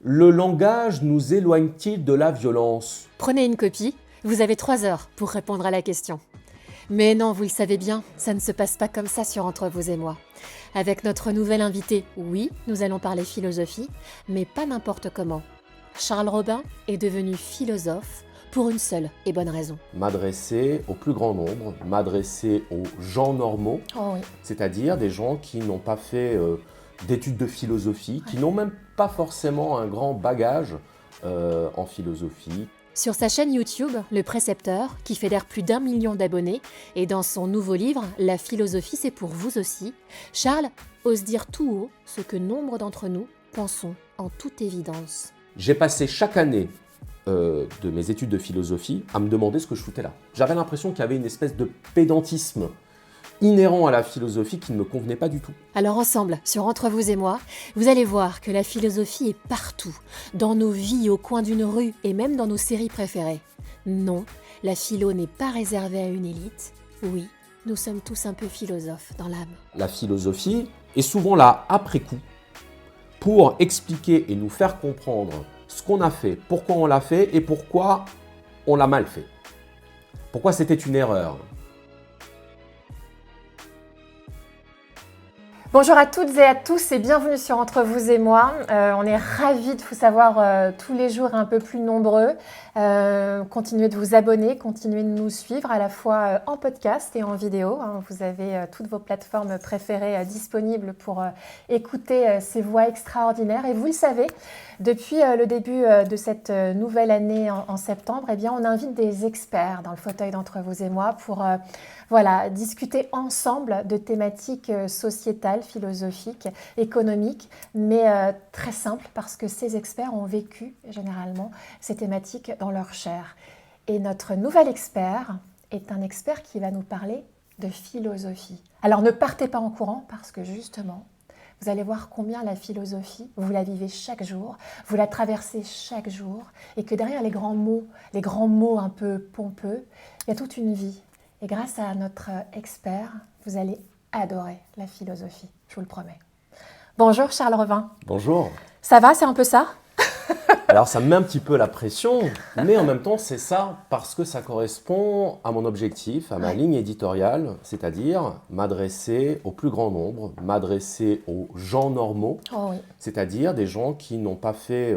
Le langage nous éloigne-t-il de la violence? Prenez une copie, vous avez 3 heures pour répondre à la question. Mais non, vous le savez bien, ça ne se passe pas comme ça sur Entre vous et moi. Avec notre nouvel invité, oui, nous allons parler philosophie, mais pas n'importe comment. Charles Robin est devenu philosophe pour une seule et bonne raison. M'adresser au plus grand nombre, m'adresser aux gens normaux, Oh oui. c'est-à-dire des gens qui n'ont pas fait d'études de philosophie, qui n'ont même pas forcément un grand bagage en philosophie. Sur sa chaîne YouTube, Le Précepteur, qui fédère plus d'1 million d'abonnés, et dans son nouveau livre, La philosophie c'est pour vous aussi, Charles ose dire tout haut ce que nombre d'entre nous pensons en toute évidence. J'ai passé chaque année de mes études de philosophie à me demander ce que je foutais là. J'avais l'impression qu'il y avait une espèce de pédantisme inhérent à la philosophie qui ne me convenait pas du tout. Alors ensemble, sur Entre vous et moi, vous allez voir que la philosophie est partout, dans nos vies, au coin d'une rue et même dans nos séries préférées. Non, la philo n'est pas réservée à une élite. Oui, nous sommes tous un peu philosophes dans l'âme. La philosophie est souvent là après coup pour expliquer et nous faire comprendre ce qu'on a fait, pourquoi on l'a fait et pourquoi on l'a mal fait. Pourquoi c'était une erreur. Bonjour à toutes et à tous et bienvenue sur Entre vous et moi. On est ravis de vous savoir tous les jours un peu plus nombreux. Continuez de vous abonner, continuez de nous suivre à la fois en podcast et en vidéo. Vous avez toutes vos plateformes préférées disponibles pour écouter ces voix extraordinaires. Et vous le savez, depuis le début de cette nouvelle année en septembre, eh bien, on invite des experts dans le fauteuil d'Entre vous et moi pour discuter ensemble de thématiques sociétales, philosophiques, économiques, mais très simples parce que ces experts ont vécu généralement ces thématiques dans leur chair. Et notre nouvel expert est un expert qui va nous parler de philosophie. Alors ne partez pas en courant parce que justement, vous allez voir combien la philosophie, vous la vivez chaque jour, vous la traversez chaque jour, et que derrière les grands mots un peu pompeux, il y a toute une vie. Et grâce à notre expert, vous allez adorer la philosophie, je vous le promets. Bonjour Charles Robin. Bonjour. Ça va, c'est un peu ça? Alors ça me met un petit peu la pression, mais en même temps c'est ça parce que ça correspond à mon objectif, à ma ligne éditoriale, c'est-à-dire m'adresser au plus grand nombre, m'adresser aux gens normaux, c'est-à-dire des gens qui n'ont pas fait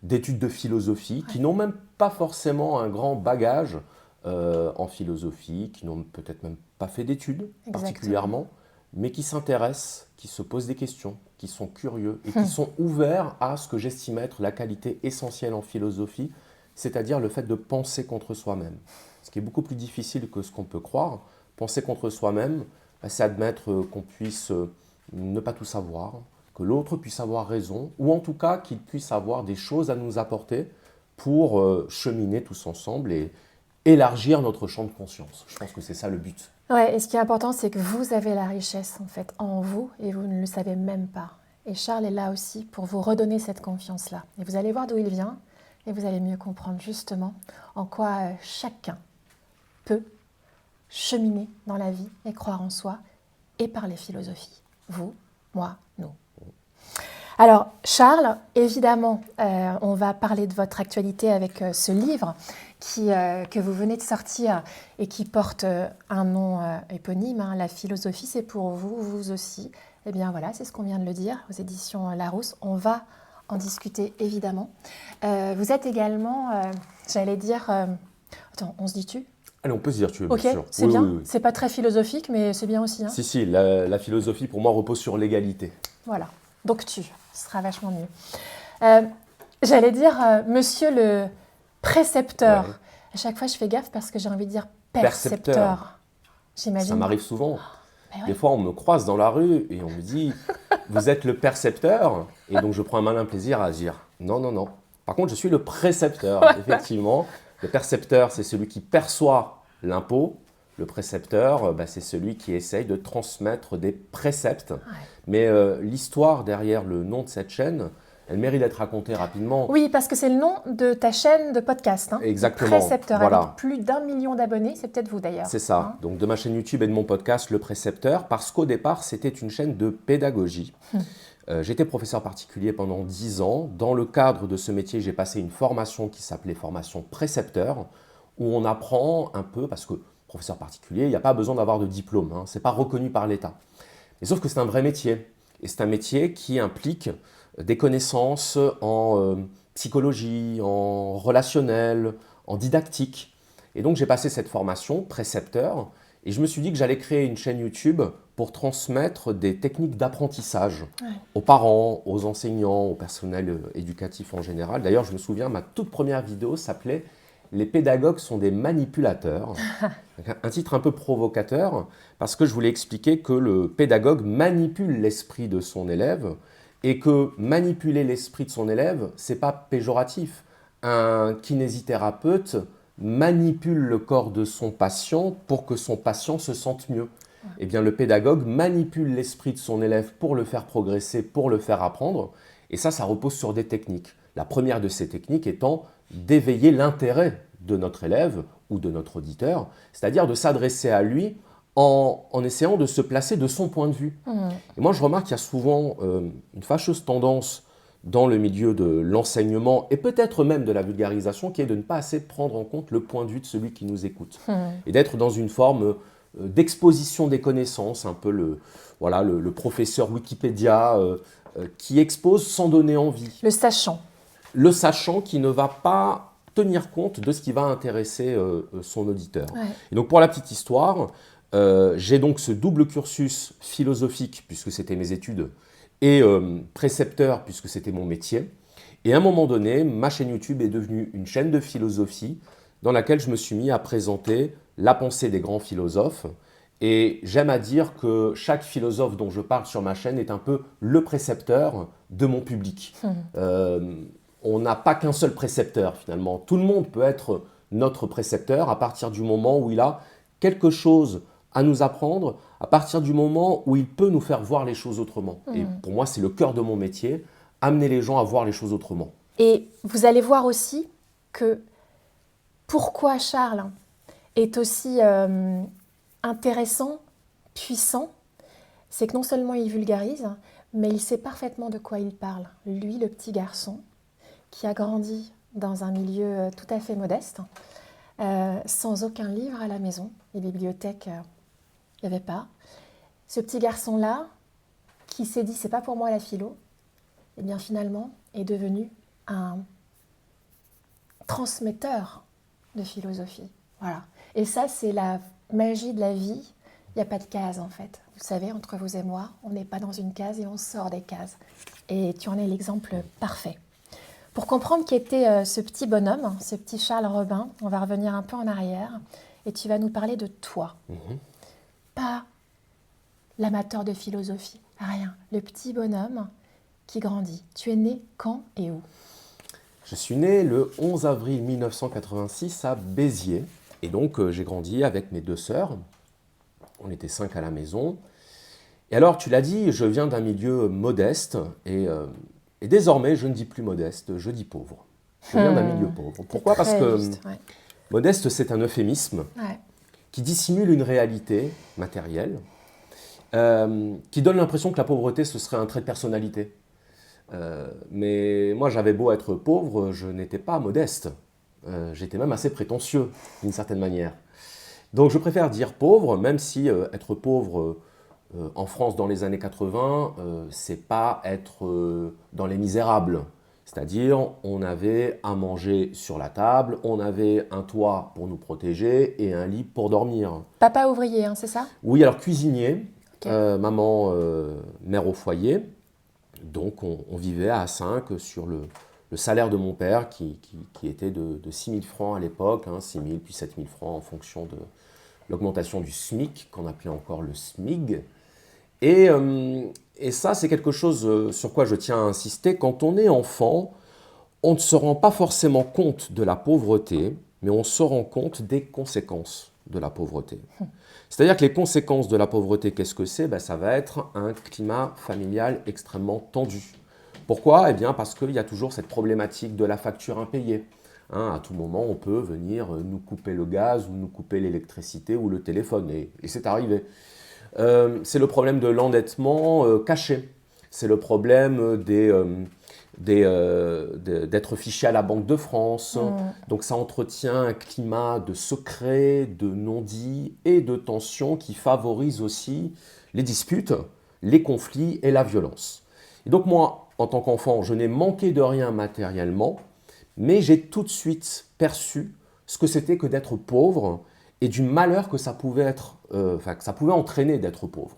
d'études de philosophie, qui n'ont même pas forcément un grand bagage en philosophie, qui n'ont peut-être même pas fait d'études particulièrement, mais qui s'intéressent, qui se posent des questions, qui sont curieux et qui sont ouverts à ce que j'estime être la qualité essentielle en philosophie, c'est-à-dire le fait de penser contre soi-même. Ce qui est beaucoup plus difficile que ce qu'on peut croire. Penser contre soi-même, c'est admettre qu'on puisse ne pas tout savoir, que l'autre puisse avoir raison, ou en tout cas qu'il puisse avoir des choses à nous apporter pour cheminer tous ensemble et élargir notre champ de conscience. Je pense que c'est ça le but. Ouais, et ce qui est important, c'est que vous avez la richesse en fait en vous et vous ne le savez même pas. Et Charles est là aussi pour vous redonner cette confiance-là. Et vous allez voir d'où il vient et vous allez mieux comprendre justement en quoi chacun peut cheminer dans la vie et croire en soi et parler philosophie. Vous, moi, nous. Alors Charles, évidemment, on va parler de votre actualité avec ce livre que vous venez de sortir et qui porte un nom éponyme, La philosophie c'est pour vous, vous aussi. Eh bien voilà, c'est ce qu'on vient de le dire aux éditions Larousse. On va en discuter évidemment. Vous êtes également, attends, on se dit tu? Allez, on peut se dire tu, bien Ok, sûr. c'est bien. Oui. C'est pas très philosophique, mais c'est bien aussi. Si, la philosophie pour moi repose sur l'égalité. Voilà, donc tu, ce sera vachement mieux. Monsieur le précepteur. Ouais. À chaque fois, je fais gaffe parce que j'ai envie de dire percepteur. J'imagine. Ça m'arrive souvent. Des fois, on me croise dans la rue et on me dit « Vous êtes le percepteur ?» Et donc, je prends un malin plaisir à dire « Non, non, non. Par contre, je suis le précepteur. » Effectivement, le percepteur, c'est celui qui perçoit l'impôt. Le précepteur, c'est celui qui essaye de transmettre des préceptes. Ouais. Mais l'histoire derrière le nom de cette chaîne, elle mérite d'être racontée rapidement. Oui, parce que c'est le nom de ta chaîne de podcast. Exactement. Précepteur, voilà. Avec plus d'1 million d'abonnés, c'est peut-être vous d'ailleurs. C'est ça. Donc de ma chaîne YouTube et de mon podcast, Le Précepteur, parce qu'au départ, c'était une chaîne de pédagogie. J'étais professeur particulier pendant 10 ans. Dans le cadre de ce métier, j'ai passé une formation qui s'appelait formation précepteur, où on apprend un peu, parce que professeur particulier, il n'y a pas besoin d'avoir de diplôme, hein, ce n'est pas reconnu par l'État. Mais sauf que c'est un vrai métier, et c'est un métier qui implique des connaissances en psychologie, en relationnel, en didactique. Et donc j'ai passé cette formation précepteur, et je me suis dit que j'allais créer une chaîne YouTube pour transmettre des techniques d'apprentissage aux parents, aux enseignants, au personnel éducatif en général. D'ailleurs, je me souviens, ma toute première vidéo s'appelait « Les pédagogues sont des manipulateurs ». Un titre un peu provocateur, parce que je voulais expliquer que le pédagogue manipule l'esprit de son élève, et que manipuler l'esprit de son élève, ce n'est pas péjoratif. Un kinésithérapeute manipule le corps de son patient pour que son patient se sente mieux. Eh bien, le pédagogue manipule l'esprit de son élève pour le faire progresser, pour le faire apprendre. Et ça repose sur des techniques. La première de ces techniques étant d'éveiller l'intérêt de notre élève ou de notre auditeur, c'est-à-dire de s'adresser à lui en essayant de se placer de son point de vue. Et moi, je remarque qu'il y a souvent une fâcheuse tendance dans le milieu de l'enseignement et peut-être même de la vulgarisation qui est de ne pas assez prendre en compte le point de vue de celui qui nous écoute. Et d'être dans une forme d'exposition des connaissances, un peu le professeur Wikipédia qui expose sans donner envie. Le sachant. Le sachant qui ne va pas tenir compte de ce qui va intéresser son auditeur. Ouais. Et donc pour la petite histoire, j'ai donc ce double cursus philosophique, puisque c'était mes études, et précepteur, puisque c'était mon métier. Et à un moment donné, ma chaîne YouTube est devenue une chaîne de philosophie dans laquelle je me suis mis à présenter la pensée des grands philosophes. Et j'aime à dire que chaque philosophe dont je parle sur ma chaîne est un peu le précepteur de mon public. On n'a pas qu'un seul précepteur finalement. Tout le monde peut être notre précepteur à partir du moment où il a quelque chose à nous apprendre, à partir du moment où il peut nous faire voir les choses autrement. Et pour moi, c'est le cœur de mon métier, amener les gens à voir les choses autrement. Et vous allez voir aussi que pourquoi Charles est aussi intéressant, puissant, c'est que non seulement il vulgarise, mais il sait parfaitement de quoi il parle. Lui, le petit garçon, qui a grandi dans un milieu tout à fait modeste, sans aucun livre à la maison, les bibliothèques, il n'y avait pas. Ce petit garçon-là, qui s'est dit « c'est pas pour moi la philo », eh bien finalement est devenu un transmetteur de philosophie. Voilà. Et ça, c'est la magie de la vie. Il n'y a pas de case en fait. Vous savez, entre vous et moi, on n'est pas dans une case et on sort des cases. Et tu en es l'exemple parfait. Pour comprendre qui était ce petit bonhomme, ce petit Charles Robin, on va revenir un peu en arrière et tu vas nous parler de toi. Pas l'amateur de philosophie, rien. Le petit bonhomme qui grandit. Tu es né quand et où? Je suis né le 11 avril 1986 à Béziers. Et donc, j'ai grandi avec mes 2 sœurs. On était 5 à la maison. Et alors, tu l'as dit, je viens d'un milieu modeste. Et désormais, je ne dis plus modeste, je dis pauvre. Je viens d'un milieu pauvre. Pourquoi? Parce que modeste, c'est un euphémisme qui dissimule une réalité matérielle, qui donne l'impression que la pauvreté, ce serait un trait de personnalité. Mais moi, j'avais beau être pauvre, je n'étais pas modeste. J'étais même assez prétentieux, d'une certaine manière. Donc, je préfère dire pauvre, même si être pauvre en France dans les années 80, c'est pas être dans les misérables. C'est-à-dire, on avait à manger sur la table, on avait un toit pour nous protéger et un lit pour dormir. Papa ouvrier, hein, c'est ça? Oui, alors cuisinier, maman mère au foyer. Donc, on vivait à 5 sur le salaire de mon père qui était de 6 000 francs à l'époque, 6 000 puis 7 000 francs en fonction de l'augmentation du SMIC, qu'on appelait encore le SMIG. Et ça, c'est quelque chose sur quoi je tiens à insister. Quand on est enfant, on ne se rend pas forcément compte de la pauvreté, mais on se rend compte des conséquences de la pauvreté. C'est-à-dire que les conséquences de la pauvreté, qu'est-ce que c'est? Ça va être un climat familial extrêmement tendu. Pourquoi? Eh bien, parce qu'il y a toujours cette problématique de la facture impayée. À tout moment, on peut venir nous couper le gaz, ou nous couper l'électricité ou le téléphone, et c'est arrivé. C'est le problème de l'endettement caché. c'est le problème d'être fiché à la Banque de France. Donc ça entretient un climat de secret, de non-dit et de tension qui favorise aussi les disputes, les conflits et la violence. Et donc moi, en tant qu'enfant, je n'ai manqué de rien matériellement, mais j'ai tout de suite perçu ce que c'était que d'être pauvre et du malheur que ça pouvait que ça pouvait entraîner d'être pauvre.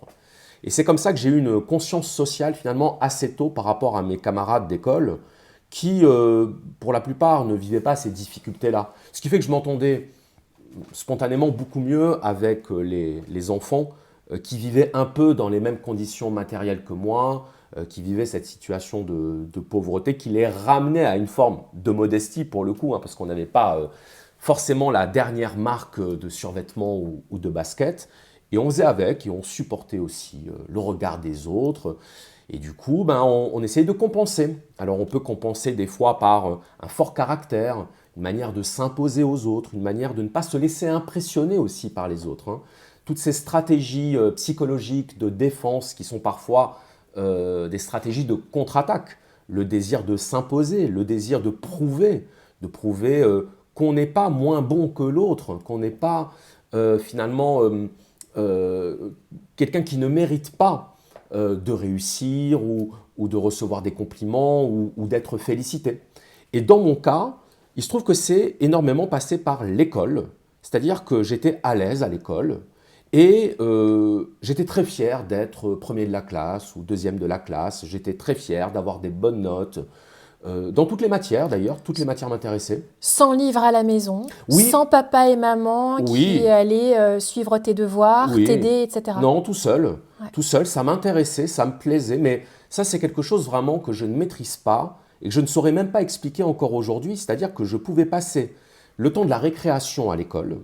Et c'est comme ça que j'ai eu une conscience sociale finalement assez tôt par rapport à mes camarades d'école qui, pour la plupart, ne vivaient pas ces difficultés-là. Ce qui fait que je m'entendais spontanément beaucoup mieux avec les enfants qui vivaient un peu dans les mêmes conditions matérielles que moi, qui vivaient cette situation de pauvreté qui les ramenait à une forme de modestie pour le coup, parce qu'on n'avait pas forcément la dernière marque de survêtement ou de basket. Et on faisait avec et on supportait aussi le regard des autres. Et du coup, on essayait de compenser. Alors on peut compenser des fois par un fort caractère, une manière de s'imposer aux autres, une manière de ne pas se laisser impressionner aussi par les autres. Toutes ces stratégies psychologiques de défense qui sont parfois des stratégies de contre-attaque. Le désir de s'imposer, le désir de prouver qu'on n'est pas moins bon que l'autre, qu'on n'est pas finalement quelqu'un qui ne mérite pas de réussir ou de recevoir des compliments ou d'être félicité. Et dans mon cas, il se trouve que c'est énormément passé par l'école, c'est-à-dire que j'étais à l'aise à l'école et j'étais très fier d'être premier de la classe ou deuxième de la classe, j'étais très fier d'avoir des bonnes notes, dans toutes les matières d'ailleurs, toutes les matières m'intéressaient. Sans livre à la maison, Oui. sans papa et maman Oui. qui allaient suivre tes devoirs, Oui. t'aider, etc. Non, tout seul. Ouais. Tout seul, ça m'intéressait, ça me plaisait, mais ça c'est quelque chose vraiment que je ne maîtrise pas et que je ne saurais même pas expliquer encore aujourd'hui, c'est-à-dire que je pouvais passer le temps de la récréation à l'école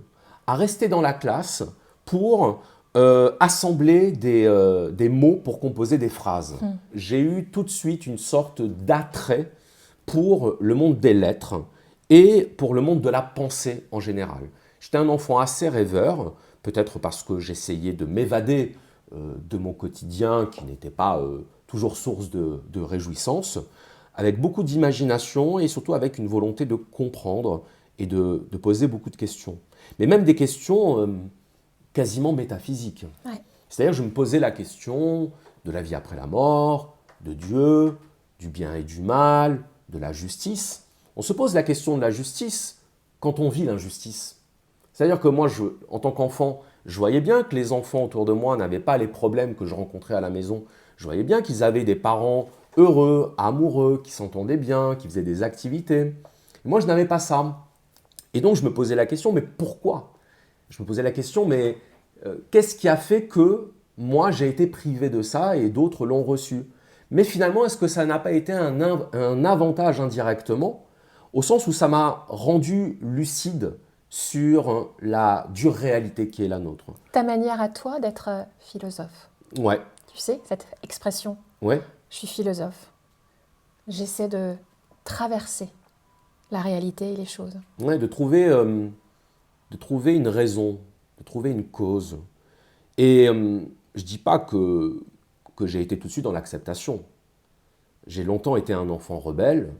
à rester dans la classe pour assembler des mots pour composer des phrases. J'ai eu tout de suite une sorte d'attrait pour le monde des lettres et pour le monde de la pensée en général. J'étais un enfant assez rêveur, peut-être parce que j'essayais de m'évader de mon quotidien qui n'était pas toujours source de réjouissance, avec beaucoup d'imagination et surtout avec une volonté de comprendre et de poser beaucoup de questions. Mais même des questions quasiment métaphysiques. Ouais. C'est-à-dire je me posais la question de la vie après la mort, de Dieu, du bien et du mal, de la justice. On se pose la question de la justice quand on vit l'injustice. C'est-à-dire que moi, en tant qu'enfant, je voyais bien que les enfants autour de moi n'avaient pas les problèmes que je rencontrais à la maison. Je voyais bien qu'ils avaient des parents heureux, amoureux, qui s'entendaient bien, qui faisaient des activités. Et moi, je n'avais pas ça. Et donc, je me posais la question, mais pourquoi ? Je me posais la question, mais qu'est-ce qui a fait que moi, j'ai été privé de ça et d'autres l'ont reçu ? Mais finalement, est-ce que ça n'a pas été un avantage indirectement, au sens où ça m'a rendu lucide sur la dure réalité qui est la nôtre. Ta manière à toi d'être philosophe. Ouais. Tu sais, cette expression. Ouais. Je suis philosophe. J'essaie de traverser la réalité et les choses. Ouais, de trouver une raison, de trouver une cause. Et je dis pas que j'ai été tout de suite dans l'acceptation. J'ai longtemps été un enfant rebelle,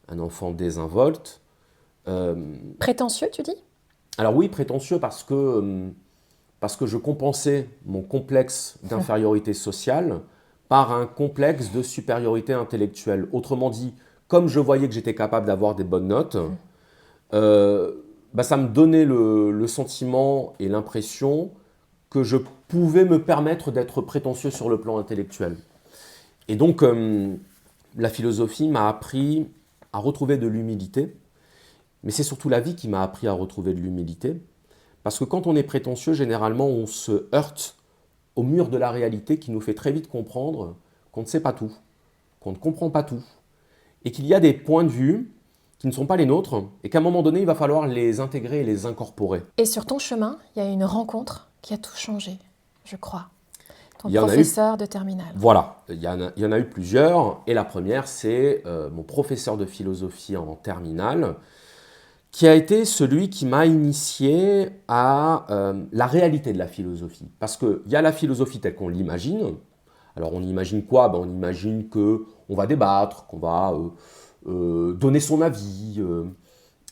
un enfant désinvolte. Prétentieux, tu dis ? Alors oui, prétentieux parce que je compensais mon complexe d'infériorité sociale par un complexe de supériorité intellectuelle. Autrement dit, comme je voyais que j'étais capable d'avoir des bonnes notes, ça me donnait le sentiment et l'impression que je pouvais me permettre d'être prétentieux sur le plan intellectuel. Et donc, la philosophie m'a appris à retrouver de l'humilité, mais c'est surtout la vie qui m'a appris à retrouver de l'humilité, parce que quand on est prétentieux, généralement, on se heurte au mur de la réalité qui nous fait très vite comprendre qu'on ne sait pas tout, qu'on ne comprend pas tout, et qu'il y a des points de vue qui ne sont pas les nôtres, et qu'à un moment donné, il va falloir les intégrer et les incorporer. Et sur ton chemin, il y a une rencontre qui a tout changé, je crois. Ton Il y en a professeur de terminale. Voilà, il y en a eu plusieurs, et la première, c'est mon professeur de philosophie en terminale, qui a été celui qui m'a initié à la réalité de la philosophie. Parce qu'il y a la philosophie telle qu'on l'imagine. Alors on imagine quoi? On imagine qu'on va débattre, qu'on va donner son avis,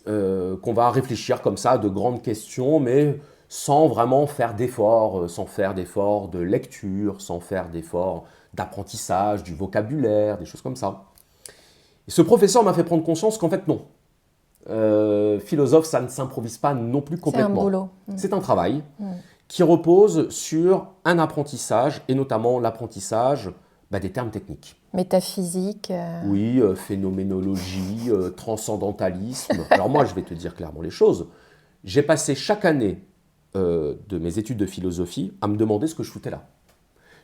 qu'on va réfléchir comme ça à de grandes questions, mais sans vraiment faire d'efforts, sans faire d'efforts de lecture, sans faire d'efforts d'apprentissage, du vocabulaire, des choses comme ça. Et ce professeur m'a fait prendre conscience qu'en fait non. Philosophe, ça ne s'improvise pas non plus complètement. C'est un boulot. C'est un travail qui repose sur un apprentissage, et notamment l'apprentissage des termes techniques. Métaphysique. Oui, phénoménologie, transcendantalisme. Alors moi, je vais te dire clairement les choses. J'ai passé chaque année de mes études de philosophie à me demander ce que je foutais là.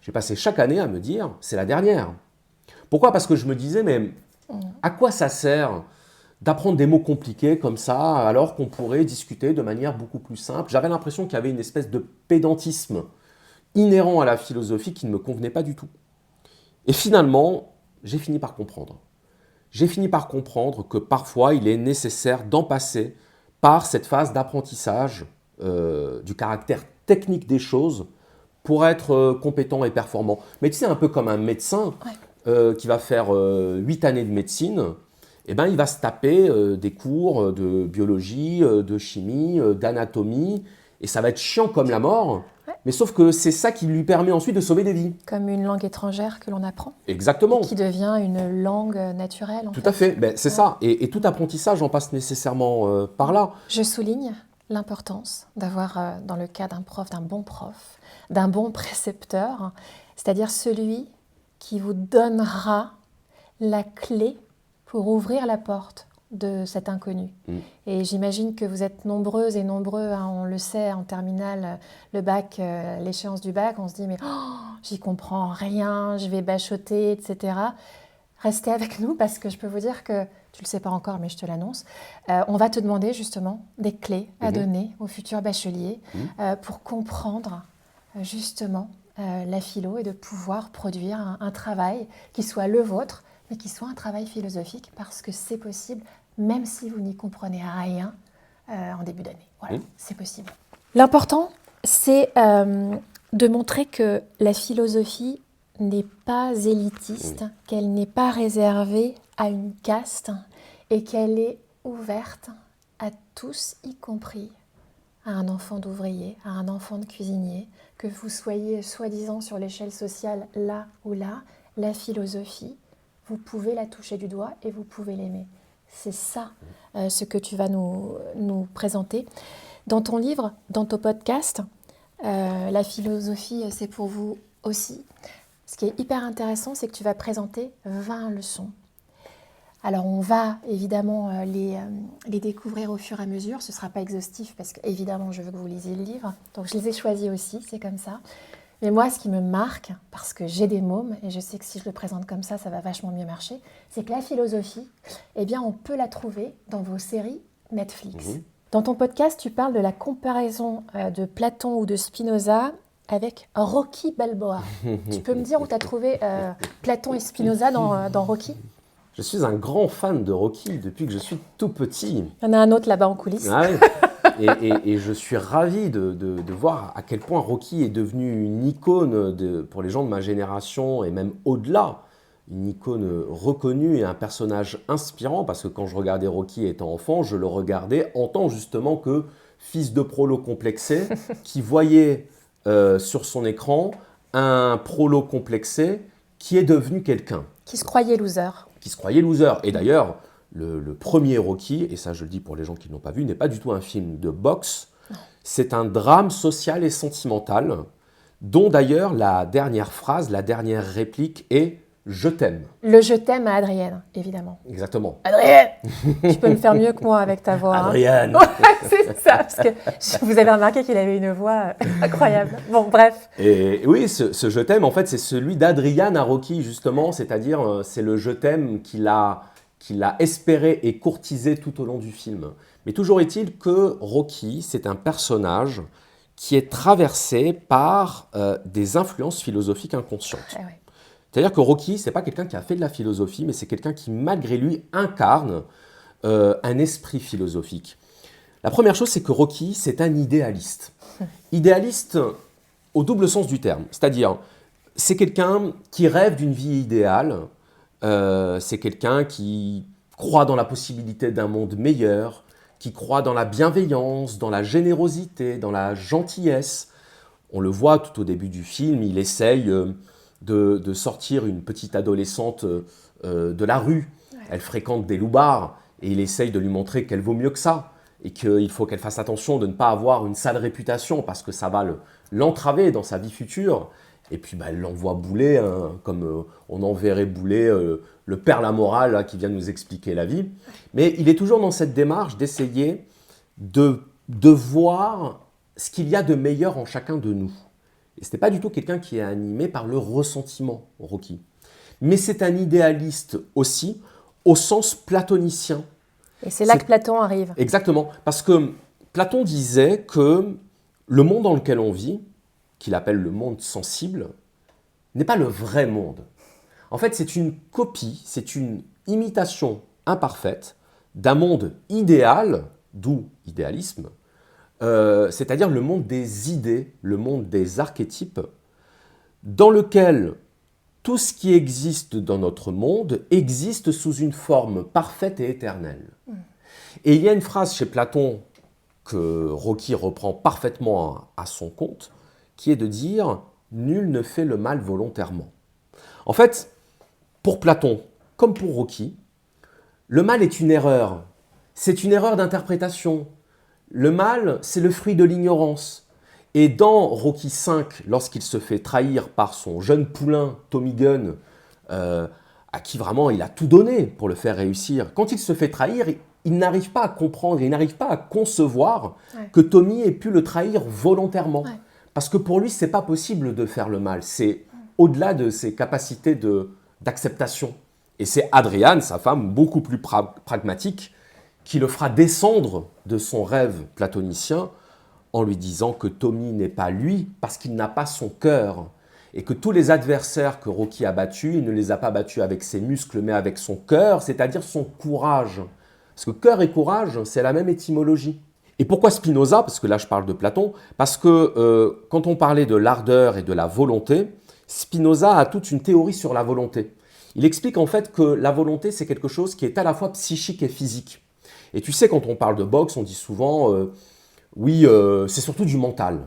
J'ai passé chaque année à me dire, c'est la dernière. Pourquoi? Parce que je me disais, mais à quoi ça sert d'apprendre des mots compliqués comme ça, alors qu'on pourrait discuter de manière beaucoup plus simple? J'avais l'impression qu'il y avait une espèce de pédantisme inhérent à la philosophie qui ne me convenait pas du tout. Et finalement, j'ai fini par comprendre. J'ai fini par comprendre que parfois, il est nécessaire d'en passer par cette phase d'apprentissage du caractère technique des choses pour être compétent et performant. Mais tu sais, un peu comme un médecin qui va faire 8 années de médecine, il va se taper des cours de biologie, de chimie, d'anatomie, et ça va être chiant comme la mort, mais sauf que c'est ça qui lui permet ensuite de sauver des vies. Comme une langue étrangère que l'on apprend. Exactement. Qui devient une langue naturelle. Tout à fait, c'est ça. Et tout apprentissage en passe nécessairement par là. Je souligne l'importance d'avoir, dans le cas d'un bon précepteur, c'est-à-dire celui qui vous donnera la clé pour ouvrir la porte de cet inconnu. Et j'imagine que vous êtes nombreuses et nombreux, on le sait, en terminale, le bac, l'échéance du bac, on se dit mais j'y comprends rien, je vais bachoter, etc. Restez avec nous parce que je peux vous dire que, tu ne le sais pas encore mais je te l'annonce, on va te demander justement des clés à donner aux futurs bacheliers pour comprendre justement la philo et de pouvoir produire un travail qui soit le vôtre, mais qui soit un travail philosophique parce que c'est possible, même si vous n'y comprenez rien en début d'année. Voilà, c'est possible. L'important, c'est de montrer que la philosophie n'est pas élitiste, qu'elle n'est pas réservée à une caste et qu'elle est ouverte à tous, y compris à un enfant d'ouvrier, à un enfant de cuisinier, que vous soyez soi-disant sur l'échelle sociale là ou là, la philosophie, vous pouvez la toucher du doigt et vous pouvez l'aimer. C'est ça ce que tu vas nous présenter. Dans ton livre, dans ton podcast, la philosophie, c'est pour vous aussi. Ce qui est hyper intéressant, c'est que tu vas présenter 20 leçons. Alors, on va évidemment les découvrir au fur et à mesure. Ce ne sera pas exhaustif parce qu'évidemment, je veux que vous lisiez le livre. Donc, je les ai choisis aussi, c'est comme ça. Mais moi, ce qui me marque, parce que j'ai des mômes, et je sais que si je le présente comme ça va vachement mieux marcher, c'est que la philosophie, on peut la trouver dans vos séries Netflix. Dans ton podcast, tu parles de la comparaison de Platon ou de Spinoza avec Rocky Balboa. Tu peux me dire où tu as trouvé Platon et Spinoza dans Rocky ? Je suis un grand fan de Rocky depuis que je suis tout petit. Il y en a un autre là-bas en coulisses. Ah oui. Et je suis ravi de voir à quel point Rocky est devenu une icône pour les gens de ma génération et même au-delà. Une icône reconnue et un personnage inspirant parce que quand je regardais Rocky étant enfant, je le regardais en tant justement que fils de prolo complexé qui voyait sur son écran un prolo complexé qui est devenu quelqu'un. Qui se croyait loser. Qui se croyait loser. Et d'ailleurs, le premier Rocky, et ça je le dis pour les gens qui ne l'ont pas vu, n'est pas du tout un film de boxe. C'est un drame social et sentimental, dont d'ailleurs la dernière phrase, la dernière réplique est « Je t'aime ». Le « Je t'aime » à Adrienne, évidemment. Exactement. Adrienne, tu peux me faire mieux que moi avec ta voix. Adrienne. C'est ça, parce que vous avez remarqué qu'il avait une voix incroyable. Bon, bref. Et oui, ce « Je t'aime », en fait, c'est celui d'Adrian à Rocky, justement, c'est-à-dire c'est le « Je t'aime » qu'il a espéré et courtisé tout au long du film. Mais toujours est-il que Rocky, c'est un personnage qui est traversé par des influences philosophiques inconscientes. Ah ouais. C'est-à-dire que Rocky, ce n'est pas quelqu'un qui a fait de la philosophie, mais c'est quelqu'un qui, malgré lui, incarne un esprit philosophique. La première chose, c'est que Rocky, c'est un idéaliste. Idéaliste au double sens du terme. C'est-à-dire, c'est quelqu'un qui rêve d'une vie idéale, c'est quelqu'un qui croit dans la possibilité d'un monde meilleur, qui croit dans la bienveillance, dans la générosité, dans la gentillesse. On le voit tout au début du film, il essaye de sortir une petite adolescente de la rue. Elle fréquente des loupards et il essaye de lui montrer qu'elle vaut mieux que ça et qu'il faut qu'elle fasse attention de ne pas avoir une sale réputation parce que ça va l'entraver dans sa vie future. Et puis elle l'envoie bouler, hein, comme on enverrait bouler le père la morale là, qui vient nous expliquer la vie. Mais il est toujours dans cette démarche d'essayer de voir ce qu'il y a de meilleur en chacun de nous. Et ce n'est pas du tout quelqu'un qui est animé par le ressentiment, Rocky. Mais c'est un idéaliste aussi, au sens platonicien. Et c'est là que Platon arrive. Exactement, parce que Platon disait que le monde dans lequel on vit, qu'il appelle le monde sensible, n'est pas le vrai monde. En fait, c'est une copie, c'est une imitation imparfaite d'un monde idéal, d'où idéalisme, c'est-à-dire le monde des idées, le monde des archétypes, dans lequel tout ce qui existe dans notre monde existe sous une forme parfaite et éternelle. Et il y a une phrase chez Platon que Rocky reprend parfaitement à son compte, qui est de dire « Nul ne fait le mal volontairement ». En fait, pour Platon, comme pour Rocky, le mal est une erreur. C'est une erreur d'interprétation. Le mal, c'est le fruit de l'ignorance. Et dans Rocky V, lorsqu'il se fait trahir par son jeune poulain, Tommy Gunn, à qui vraiment il a tout donné pour le faire réussir, quand il se fait trahir, il n'arrive pas à comprendre, il n'arrive pas à concevoir que Tommy ait pu le trahir volontairement. Ouais. Parce que pour lui, ce n'est pas possible de faire le mal. C'est au-delà de ses capacités d'acceptation. Et c'est Adriane, sa femme, beaucoup plus pragmatique, qui le fera descendre de son rêve platonicien en lui disant que Tommy n'est pas lui parce qu'il n'a pas son cœur. Et que tous les adversaires que Rocky a battus, il ne les a pas battus avec ses muscles, mais avec son cœur, c'est-à-dire son courage. Parce que cœur et courage, c'est la même étymologie. Et pourquoi Spinoza? Parce que là, je parle de Platon. Parce que quand on parlait de l'ardeur et de la volonté, Spinoza a toute une théorie sur la volonté. Il explique en fait que la volonté, c'est quelque chose qui est à la fois psychique et physique. Et tu sais, quand on parle de boxe, on dit souvent oui, c'est surtout du mental.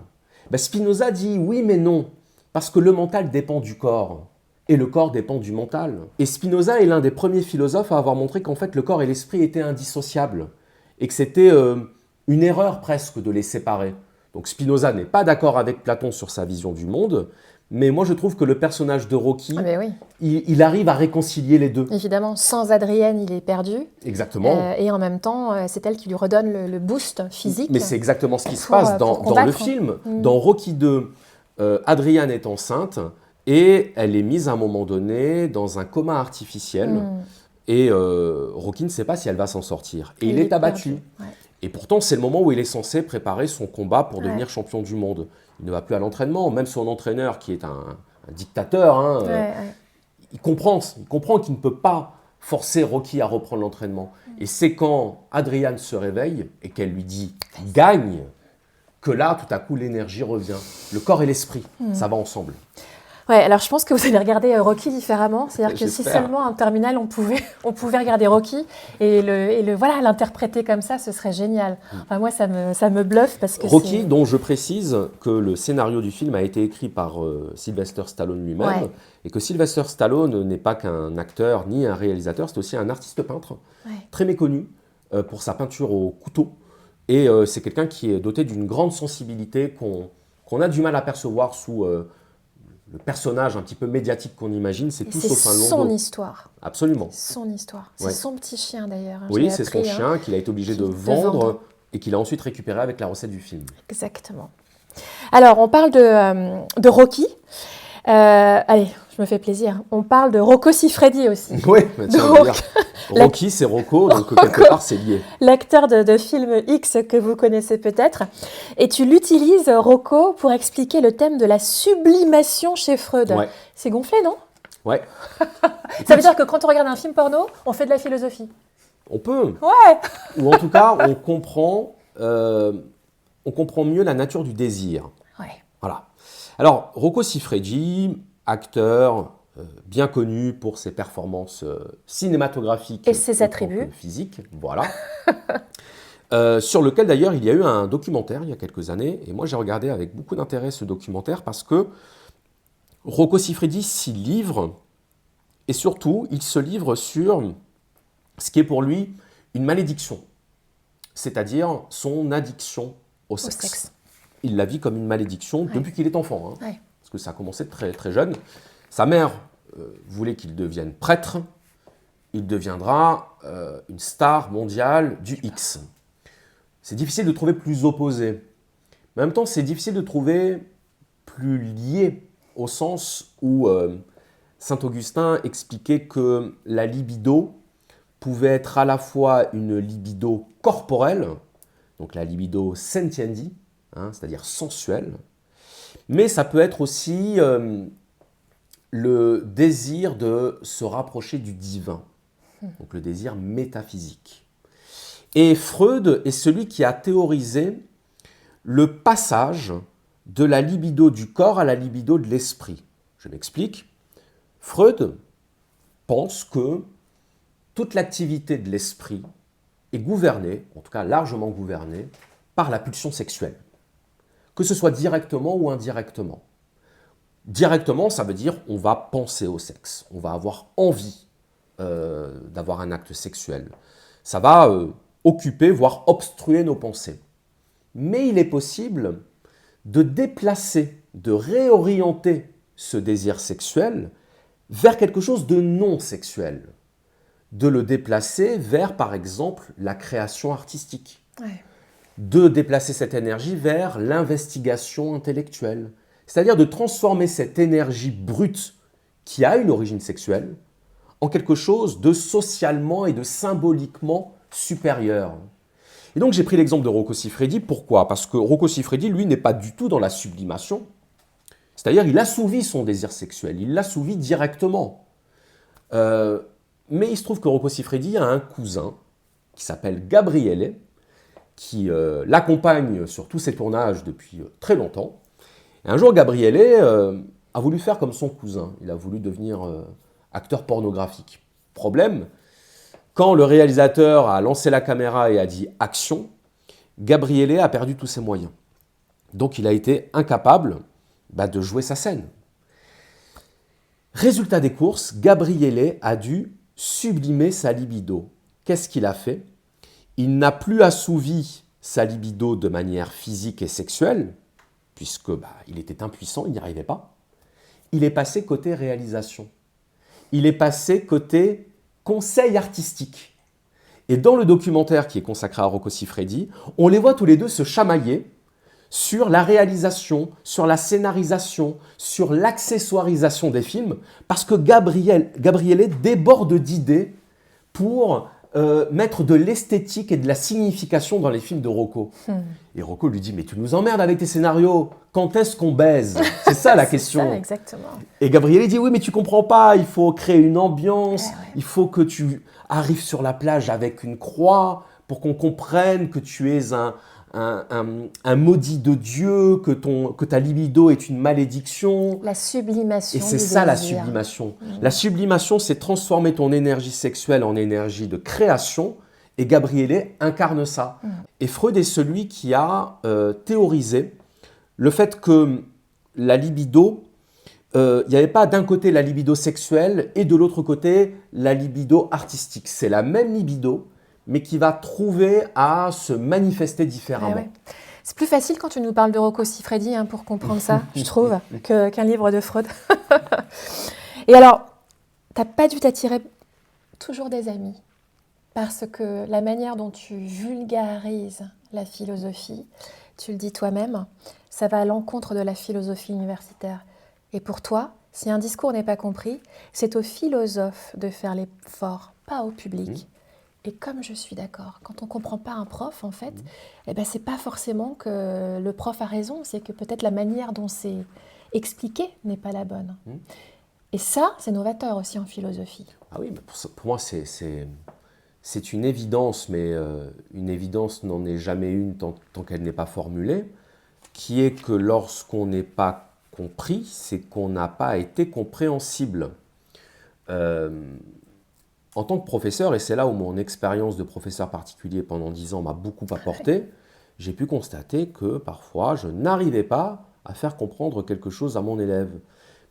Ben, Spinoza dit oui, mais non. Parce que le mental dépend du corps. Et le corps dépend du mental. Et Spinoza est l'un des premiers philosophes à avoir montré qu'en fait, le corps et l'esprit étaient indissociables. Et que c'était une erreur presque de les séparer. Donc Spinoza n'est pas d'accord avec Platon sur sa vision du monde, mais moi je trouve que le personnage de Rocky, il arrive à réconcilier les deux. Évidemment, sans Adrienne, il est perdu. Exactement. Et en même temps, c'est elle qui lui redonne le boost physique. Mais c'est exactement ce qui se passe dans le film. Dans Rocky 2, Adrienne est enceinte et elle est mise à un moment donné dans un coma artificiel. Et Rocky ne sait pas si elle va s'en sortir. Et il est abattu. Ouais. Et pourtant, c'est le moment où il est censé préparer son combat pour devenir champion du monde. Il ne va plus à l'entraînement. Même son entraîneur, qui est un dictateur, il comprend qu'il ne peut pas forcer Rocky à reprendre l'entraînement. Et c'est quand Adriane se réveille et qu'elle lui dit « gagne », que là, tout à coup, l'énergie revient. Le corps et l'esprit, ça va ensemble. Ouais, alors je pense que vous allez regarder Rocky différemment. C'est-à-dire que si seulement en terminale on pouvait regarder Rocky et l'interpréter comme ça, ce serait génial. Enfin, moi, ça me bluffe parce que Rocky, dont je précise que le scénario du film a été écrit par Sylvester Stallone lui-même et que Sylvester Stallone n'est pas qu'un acteur ni un réalisateur, c'est aussi un artiste peintre très méconnu pour sa peinture au couteau. Et c'est quelqu'un qui est doté d'une grande sensibilité qu'on a du mal à percevoir sous le personnage un petit peu médiatique qu'on imagine, c'est tout sauf un londo. C'est son histoire. Absolument. Son histoire. C'est son petit chien d'ailleurs. Oui, c'est son chien qu'il a été obligé de vendre et qu'il a ensuite récupéré avec la recette du film. Exactement. Alors, on parle de Rocky. Allez, je me fais plaisir. On parle de Rocco Siffredi aussi. Oui, Rocky, c'est Rocco, donc quelque part, c'est lié. L'acteur de film X que vous connaissez peut-être. Et tu l'utilises, Rocco, pour expliquer le thème de la sublimation chez Freud. Ouais. C'est gonflé, non? Ouais. Ça veut dire que quand on regarde un film porno, on fait de la philosophie? On peut. Ouais. Ou en tout cas, on comprend mieux la nature du désir. Ouais. Voilà. Alors, Rocco Siffredi acteur bien connu pour ses performances cinématographiques et ses autant attributs que physiques, voilà. Sur lequel d'ailleurs il y a eu un documentaire il y a quelques années, et moi j'ai regardé avec beaucoup d'intérêt ce documentaire parce que Rocco Siffredi s'y livre, et surtout il se livre sur ce qui est pour lui une malédiction, c'est-à-dire son addiction au sexe. Il la vit comme une malédiction depuis qu'il est enfant, hein, parce que ça a commencé très, très jeune. Sa mère voulait qu'il devienne prêtre, il deviendra une star mondiale du X. C'est difficile de trouver plus opposé. Mais en même temps, c'est difficile de trouver plus lié, au sens où Saint Augustin expliquait que la libido pouvait être à la fois une libido corporelle, donc la libido sentiendi, hein, c'est-à-dire sensuelle, mais ça peut être aussi le désir de se rapprocher du divin, donc le désir métaphysique. Et Freud est celui qui a théorisé le passage de la libido du corps à la libido de l'esprit. Je m'explique. Freud pense que toute l'activité de l'esprit est gouvernée, en tout cas largement gouvernée, par la pulsion sexuelle, que ce soit directement ou indirectement. Directement, ça veut dire on va penser au sexe, on va avoir envie d'avoir un acte sexuel. Ça va occuper, voire obstruer nos pensées. Mais il est possible de déplacer, de réorienter ce désir sexuel vers quelque chose de non sexuel, de le déplacer vers, par exemple, la création artistique, de déplacer cette énergie vers l'investigation intellectuelle, c'est-à-dire de transformer cette énergie brute qui a une origine sexuelle en quelque chose de socialement et de symboliquement supérieur. Et donc j'ai pris l'exemple de Rocco Siffredi. Pourquoi? Parce que Rocco Siffredi, lui, n'est pas du tout dans la sublimation. C'est-à-dire il assouvit son désir sexuel, il l'assouvit directement. Mais il se trouve que Rocco Siffredi a un cousin qui s'appelle Gabriele, qui l'accompagne sur tous ses tournages depuis très longtemps. Et un jour, Gabriele a voulu faire comme son cousin. Il a voulu devenir acteur pornographique. Problème, quand le réalisateur a lancé la caméra et a dit « action », Gabriele a perdu tous ses moyens. Donc il a été incapable de jouer sa scène. Résultat des courses, Gabriele a dû sublimer sa libido. Qu'est-ce qu'il a fait? Il n'a plus assouvi sa libido de manière physique et sexuelle, puisque il était impuissant, il n'y arrivait pas. Il est passé côté réalisation. Il est passé côté conseil artistique. Et dans le documentaire qui est consacré à Rocco Siffredi, on les voit tous les deux se chamailler sur la réalisation, sur la scénarisation, sur l'accessoirisation des films, parce que Gabriele déborde d'idées pour mettre de l'esthétique et de la signification dans les films de Rocco. Et Rocco lui dit « Mais tu nous emmerdes avec tes scénarios, quand est-ce qu'on baise ?» C'est ça la question. C'est ça, exactement. Et Gabriele dit « Oui, mais tu comprends pas, il faut créer une ambiance, il faut que tu arrives sur la plage avec une croix pour qu'on comprenne que tu es un maudit de Dieu, que ta libido est une malédiction. » La sublimation. Et c'est ça la sublimation. La sublimation, c'est transformer ton énergie sexuelle en énergie de création, et Gabriele incarne ça. Et Freud est celui qui a théorisé le fait que la libido, il n'y avait pas d'un côté la libido sexuelle et de l'autre côté la libido artistique. C'est la même libido, mais qui va trouver à se manifester différemment. C'est plus facile quand tu nous parles de Rocco Siffredi pour comprendre ça, je trouve, qu'un livre de Freud. Et alors, tu n'as pas dû t'attirer toujours des amis, parce que la manière dont tu vulgarises la philosophie, tu le dis toi-même, ça va à l'encontre de la philosophie universitaire. Et pour toi, si un discours n'est pas compris, c'est aux philosophes de faire l'effort, pas au public. Et comme je suis d'accord, quand on ne comprend pas un prof, en fait, c'est pas forcément que le prof a raison, c'est que peut-être la manière dont c'est expliqué n'est pas la bonne. Et ça, c'est novateur aussi en philosophie. Ah oui, mais pour moi, c'est une évidence, mais une évidence n'en est jamais une tant qu'elle n'est pas formulée, qui est que lorsqu'on n'est pas compris, c'est qu'on n'a pas été compréhensible. En tant que professeur, et c'est là où mon expérience de professeur particulier pendant 10 ans m'a beaucoup apporté, j'ai pu constater que parfois je n'arrivais pas à faire comprendre quelque chose à mon élève.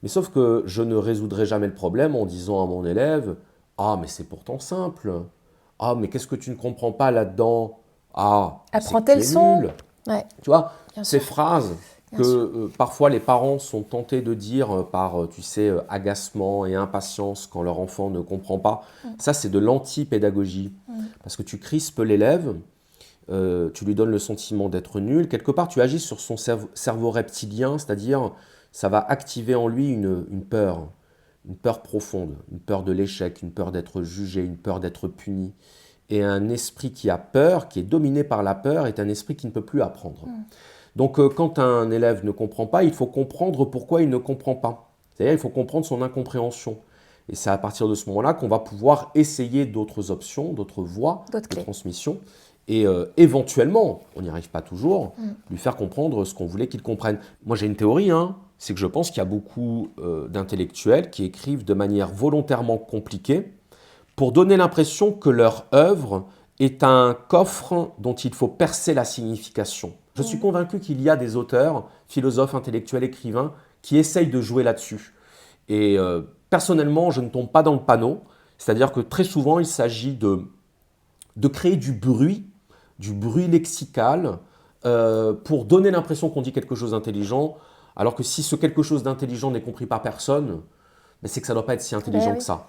Mais sauf que je ne résoudrai jamais le problème en disant à mon élève « Ah, mais c'est pourtant simple. Ah, mais qu'est-ce que tu ne comprends pas là-dedans? Ah, Apprends c'est que tes tu es leçons. nul. » Ouais, Tu vois, bien ces sûr. phrases Bien que sûr. parfois les parents sont tentés de dire par, tu sais, agacement et impatience quand leur enfant ne comprend pas, ça c'est de l'anti-pédagogie. Parce que tu crispes l'élève, tu lui donnes le sentiment d'être nul, quelque part tu agis sur son cerveau reptilien, c'est-à-dire ça va activer en lui une peur profonde, une peur de l'échec, une peur d'être jugé, une peur d'être puni. Et un esprit qui a peur, qui est dominé par la peur, est un esprit qui ne peut plus apprendre. Donc quand un élève ne comprend pas, il faut comprendre pourquoi il ne comprend pas. C'est-à-dire il faut comprendre son incompréhension. Et c'est à partir de ce moment-là qu'on va pouvoir essayer d'autres options, d'autres voies D'autres de clés. transmission. Et éventuellement, on n'y arrive pas toujours, lui faire comprendre ce qu'on voulait qu'il comprenne. Moi j'ai une théorie, c'est que je pense qu'il y a beaucoup d'intellectuels qui écrivent de manière volontairement compliquée pour donner l'impression que leur œuvre est un coffre dont il faut percer la signification. Je suis convaincu qu'il y a des auteurs, philosophes, intellectuels, écrivains, qui essayent de jouer là-dessus. Et personnellement, je ne tombe pas dans le panneau, c'est-à-dire que très souvent, il s'agit de créer du bruit lexical, pour donner l'impression qu'on dit quelque chose d'intelligent, alors que si ce quelque chose d'intelligent n'est compris par personne, mais c'est que ça ne doit pas être si intelligent oui. que ça.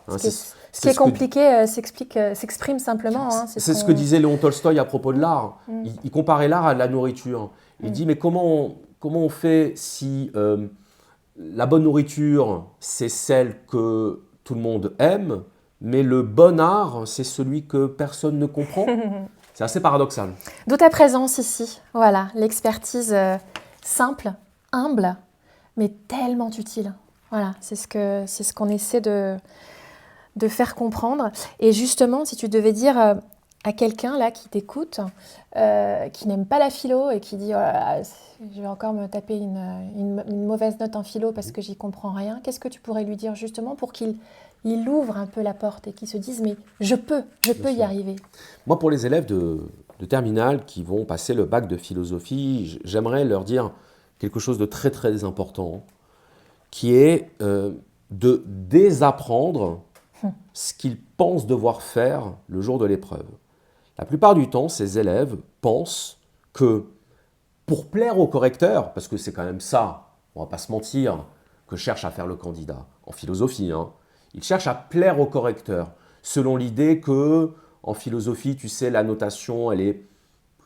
Ce qui est compliqué s'exprime simplement. C'est ce que disait Léon Tolstoï à propos de l'art. Il comparait l'art à la nourriture. Il dit, mais comment on fait si la bonne nourriture, c'est celle que tout le monde aime, mais le bon art, c'est celui que personne ne comprend? C'est assez paradoxal. D'où ta présence ici. Voilà, l'expertise simple, humble, mais tellement utile. Voilà, c'est ce qu'on essaie de faire comprendre. Et justement, si tu devais dire à quelqu'un là qui t'écoute, qui n'aime pas la philo et qui dit oh là là, je vais encore me taper une mauvaise note en philo parce que j'y comprends rien, qu'est-ce que tu pourrais lui dire justement pour qu'il ouvre un peu la porte et qu'il se dise mais je peux y arriver? Moi, pour les élèves de terminale qui vont passer le bac de philosophie, j'aimerais leur dire quelque chose de très très important, qui est de désapprendre ce qu'ils pensent devoir faire le jour de l'épreuve. La plupart du temps, ces élèves pensent que pour plaire au correcteur, parce que c'est quand même ça, on ne va pas se mentir, que cherche à faire le candidat en philosophie, il cherche à plaire au correcteur, selon l'idée que en philosophie, tu sais, la notation, elle est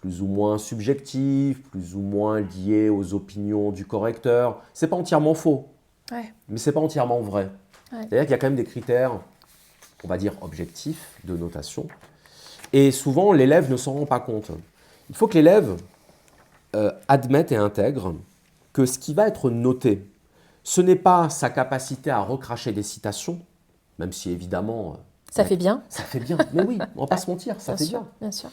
plus ou moins subjective, plus ou moins liée aux opinions du correcteur. C'est pas entièrement faux. Ouais. Mais ce n'est pas entièrement vrai. Ouais. C'est-à-dire qu'il y a quand même des critères, on va dire, objectifs de notation. Et souvent, l'élève ne s'en rend pas compte. Il faut que l'élève admette et intègre que ce qui va être noté, ce n'est pas sa capacité à recracher des citations, même si évidemment... ça fait bien. Ça fait bien. Mais oui, on ne va pas se mentir, ça fait bien. Bien sûr.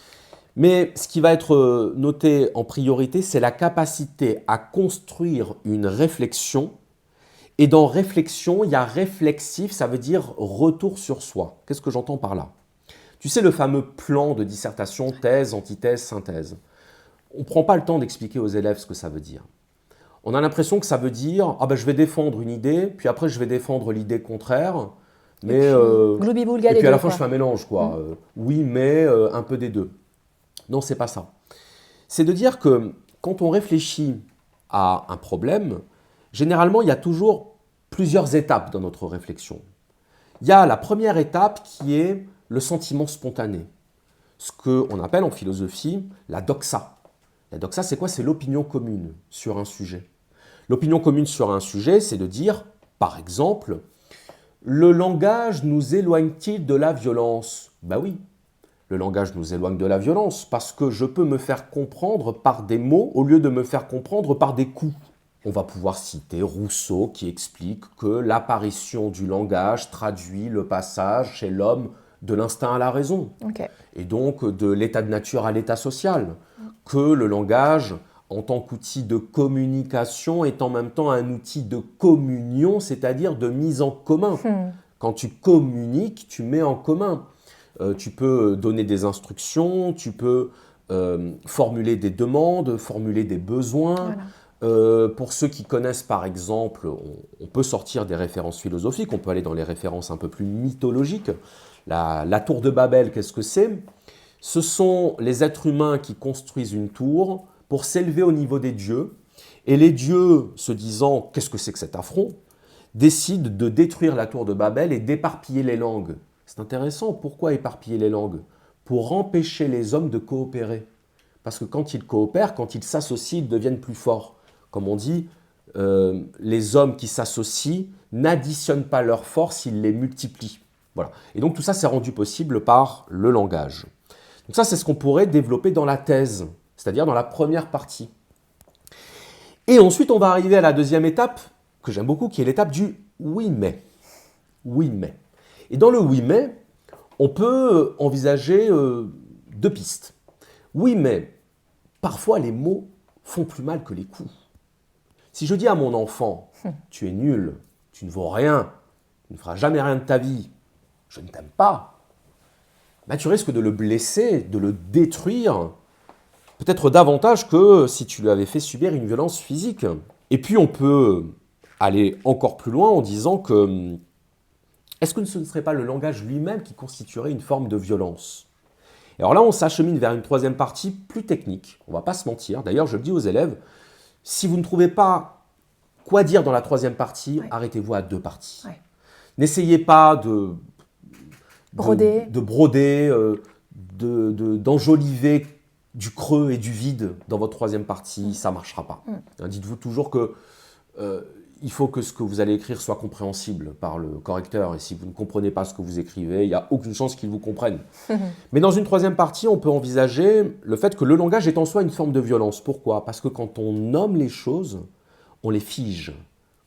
Mais ce qui va être noté en priorité, c'est la capacité à construire une réflexion. Et dans réflexion, il y a réflexif, ça veut dire retour sur soi. Qu'est-ce que j'entends par là? Tu sais le fameux plan de dissertation, thèse, antithèse, synthèse. On ne prend pas le temps d'expliquer aux élèves ce que ça veut dire. On a l'impression que ça veut dire « Ah ben je vais défendre une idée, puis après je vais défendre l'idée contraire, mais et puis à la fin je fais un mélange, quoi. Oui, mais un peu des deux. » Non, c'est pas ça. C'est de dire que quand on réfléchit à un problème, généralement, il y a toujours plusieurs étapes dans notre réflexion. Il y a la première étape qui est le sentiment spontané, ce qu'on appelle en philosophie la doxa. La doxa, c'est quoi? C'est l'opinion commune sur un sujet. L'opinion commune sur un sujet, c'est de dire, par exemple, le langage nous éloigne-t-il de la violence? Ben oui, le langage nous éloigne de la violence parce que je peux me faire comprendre par des mots au lieu de me faire comprendre par des coups. On va pouvoir citer Rousseau qui explique que l'apparition du langage traduit le passage chez l'homme de l'instinct à la raison. Okay. Et donc de l'état de nature à l'état social. Que le langage en tant qu'outil de communication, est en même temps un outil de communion, c'est-à-dire de mise en commun. Quand tu communiques, tu mets en commun. Tu peux donner des instructions, tu peux formuler des demandes, formuler des besoins. Voilà. Pour ceux qui connaissent par exemple, on peut sortir des références philosophiques, on peut aller dans les références un peu plus mythologiques. La tour de Babel, qu'est-ce que c'est? Ce sont les êtres humains qui construisent une tour pour s'élever au niveau des dieux. Et les dieux, se disant « qu'est-ce que c'est que cet affront ?» décident de détruire la tour de Babel et d'éparpiller les langues. C'est intéressant, pourquoi éparpiller les langues? Pour empêcher les hommes de coopérer. Parce que quand ils coopèrent, quand ils s'associent, ils deviennent plus forts. Comme on dit, les hommes qui s'associent n'additionnent pas leurs forces, ils les multiplient. Voilà. Et donc tout ça, c'est rendu possible par le langage. Donc ça, c'est ce qu'on pourrait développer dans la thèse, c'est-à-dire dans la première partie. Et ensuite, on va arriver à la deuxième étape, que j'aime beaucoup, qui est l'étape du « oui mais ». Oui mais. Et dans le « oui mais », on peut envisager deux pistes. Oui mais, parfois les mots font plus mal que les coups. Si je dis à mon enfant « tu es nul, tu ne vaux rien, tu ne feras jamais rien de ta vie, je ne t'aime pas », ben, tu risques de le blesser, de le détruire, peut-être davantage que si tu lui avais fait subir une violence physique. Et puis on peut aller encore plus loin en disant que est-ce que ce ne serait pas le langage lui-même qui constituerait une forme de violence? Et alors là, on s'achemine vers une troisième partie plus technique, on ne va pas se mentir. D'ailleurs, je le dis aux élèves, si vous ne trouvez pas quoi dire dans la troisième partie, arrêtez-vous à deux parties. N'essayez pas de broder, d'enjoliver du creux et du vide dans votre troisième partie, ça ne marchera pas. Dites-vous toujours que il faut que ce que vous allez écrire soit compréhensible par le correcteur. Et si vous ne comprenez pas ce que vous écrivez, il n'y a aucune chance qu'il vous comprenne. Mais dans une troisième partie, on peut envisager le fait que le langage est en soi une forme de violence. Pourquoi? Parce que quand on nomme les choses, on les fige.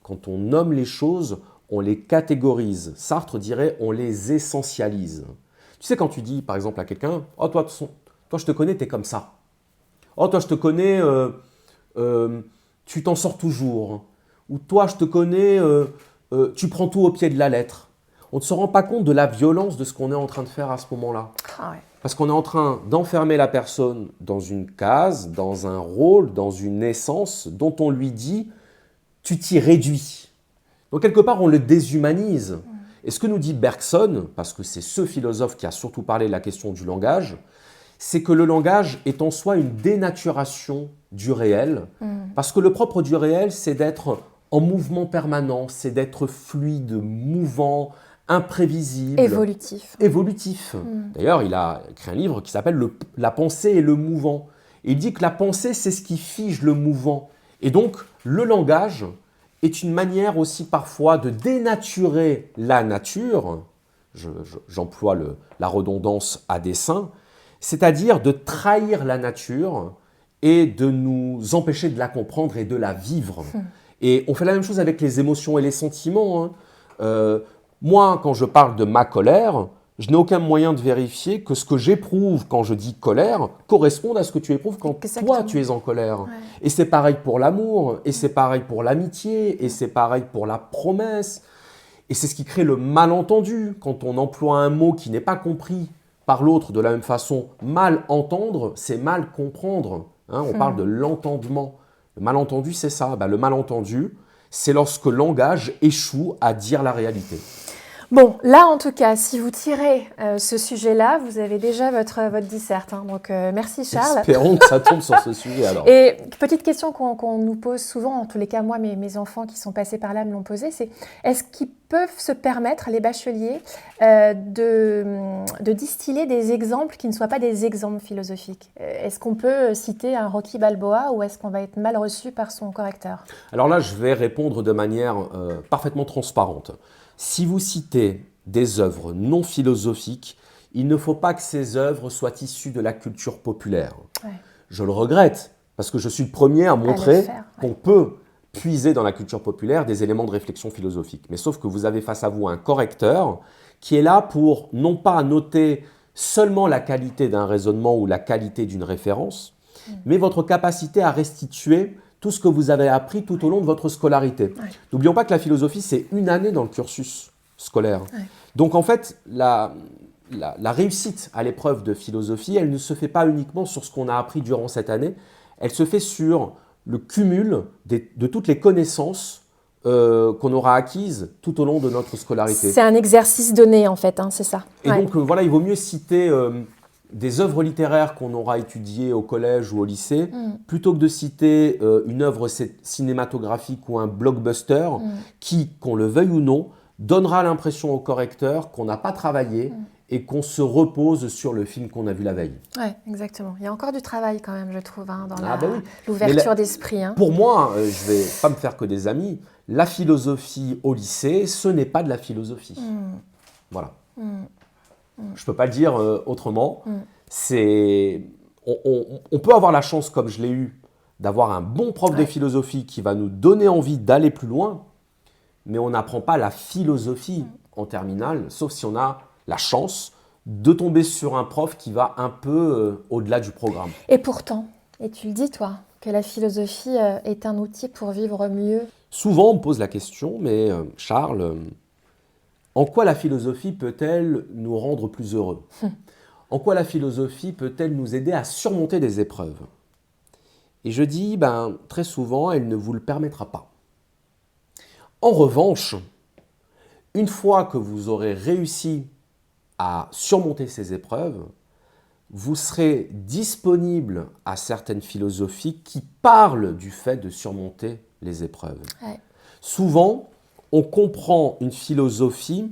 Quand on nomme les choses, on les catégorise. Sartre dirait on les essentialise. Tu sais, quand tu dis par exemple à quelqu'un « Oh, toi, je te connais, tu es comme ça. Oh, toi, je te connais, tu t'en sors toujours. » Ou toi, je te connais, tu prends tout au pied de la lettre. On ne se rend pas compte de la violence de ce qu'on est en train de faire à ce moment-là. Parce qu'on est en train d'enfermer la personne dans une case, dans un rôle, dans une essence dont on lui dit « tu t'y réduis ». Donc quelque part, on le déshumanise. Et ce que nous dit Bergson, parce que c'est ce philosophe qui a surtout parlé de la question du langage, c'est que le langage est en soi une dénaturation du réel. Parce que le propre du réel, c'est d'être en mouvement permanent, c'est d'être fluide, mouvant, imprévisible. Évolutif. D'ailleurs, il a écrit un livre qui s'appelle « La pensée et le mouvant ». Et il dit que la pensée, c'est ce qui fige le mouvant. Et donc, le langage est une manière aussi parfois de dénaturer la nature, j'emploie la redondance à dessein, c'est-à-dire de trahir la nature et de nous empêcher de la comprendre et de la vivre. Et on fait la même chose avec les émotions et les sentiments. Moi, quand je parle de ma colère, je n'ai aucun moyen de vérifier que ce que j'éprouve quand je dis colère corresponde à ce que tu éprouves quand toi, tu es en colère. Et c'est pareil pour l'amour, et c'est pareil pour l'amitié, et c'est pareil pour la promesse. Et c'est ce qui crée le malentendu. Quand on emploie un mot qui n'est pas compris par l'autre de la même façon, mal entendre, c'est mal comprendre. On parle de l'entendement. Le malentendu, c'est ça. Le malentendu, c'est lorsque le langage échoue à dire la réalité. Bon, là en tout cas, si vous tirez ce sujet-là, vous avez déjà votre disserte. Donc merci Charles. Espérons que ça tombe sur ce sujet alors. Et petite question qu'on nous pose souvent, en tous les cas moi, mes enfants qui sont passés par là me l'ont posé, c'est est-ce qu'ils peuvent se permettre, les bacheliers, de distiller des exemples qui ne soient pas des exemples philosophiques? Est-ce qu'on peut citer un Rocky Balboa ou est-ce qu'on va être mal reçu par son correcteur? Alors là, je vais répondre de manière parfaitement transparente. Si vous citez des œuvres non philosophiques, il ne faut pas que ces œuvres soient issues de la culture populaire. Je le regrette, parce que je suis le premier à montrer qu'on peut puiser dans la culture populaire des éléments de réflexion philosophique. Mais sauf que vous avez face à vous un correcteur qui est là pour non pas noter seulement la qualité d'un raisonnement ou la qualité d'une référence, mais votre capacité à restituer tout ce que vous avez appris tout au long de votre scolarité. Ouais. N'oublions pas que la philosophie, c'est une année dans le cursus scolaire. Ouais. Donc en fait, la réussite à l'épreuve de philosophie, elle ne se fait pas uniquement sur ce qu'on a appris durant cette année, elle se fait sur le cumul de toutes les connaissances qu'on aura acquises tout au long de notre scolarité. C'est un exercice donné, en fait, hein, c'est ça. Et Ouais. donc voilà, il vaut mieux citer des œuvres littéraires qu'on aura étudiées au collège ou au lycée, plutôt que de citer une œuvre cinématographique ou un blockbuster qui, qu'on le veuille ou non, donnera l'impression au correcteur qu'on n'a pas travaillé et qu'on se repose sur le film qu'on a vu la veille. Ouais, exactement. Il y a encore du travail quand même, je trouve, hein, dans Ah, bah oui. l'ouverture d'esprit. Hein. Pour moi, je ne vais pas me faire que des amis, la philosophie au lycée, ce n'est pas de la philosophie. Voilà. Je ne peux pas le dire autrement. On peut avoir la chance, comme je l'ai eu, d'avoir un bon prof de philosophie qui va nous donner envie d'aller plus loin, mais on n'apprend pas la philosophie en terminale, sauf si on a la chance de tomber sur un prof qui va un peu au-delà du programme. Et pourtant, et tu le dis toi, que la philosophie est un outil pour vivre mieux. Souvent, on me pose la question, mais Charles, en quoi la philosophie peut-elle nous rendre plus heureux ? En quoi la philosophie peut-elle nous aider à surmonter des épreuves ? Et je dis, très souvent, elle ne vous le permettra pas. En revanche, une fois que vous aurez réussi à surmonter ces épreuves, vous serez disponible à certaines philosophies qui parlent du fait de surmonter les épreuves. Ouais. Souvent, on comprend une philosophie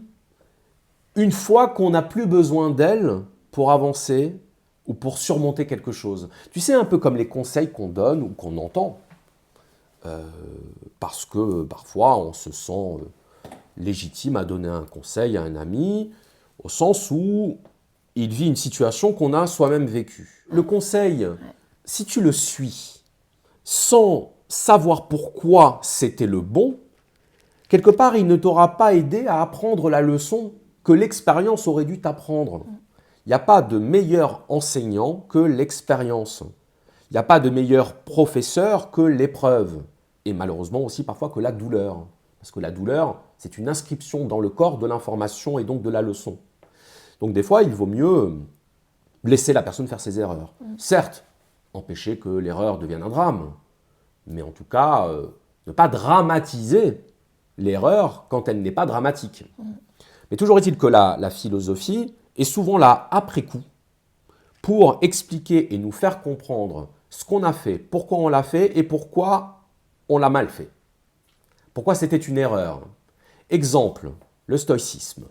une fois qu'on n'a plus besoin d'elle pour avancer ou pour surmonter quelque chose. Tu sais, un peu comme les conseils qu'on donne ou qu'on entend, parce que parfois on se sent légitime à donner un conseil à un ami, au sens où il vit une situation qu'on a soi-même vécue. Le conseil, si tu le suis sans savoir pourquoi c'était le bon, quelque part, il ne t'aura pas aidé à apprendre la leçon que l'expérience aurait dû t'apprendre. Il n'y a pas de meilleur enseignant que l'expérience. Il n'y a pas de meilleur professeur que l'épreuve. Et malheureusement aussi parfois que la douleur. Parce que la douleur, c'est une inscription dans le corps de l'information et donc de la leçon. Donc des fois, il vaut mieux laisser la personne faire ses erreurs. Certes, empêcher que l'erreur devienne un drame. Mais en tout cas, ne pas dramatiser l'erreur quand elle n'est pas dramatique. Mais toujours est-il que la philosophie est souvent là après coup pour expliquer et nous faire comprendre ce qu'on a fait, pourquoi on l'a fait et pourquoi on l'a mal fait. Pourquoi c'était une erreur. Exemple, le stoïcisme.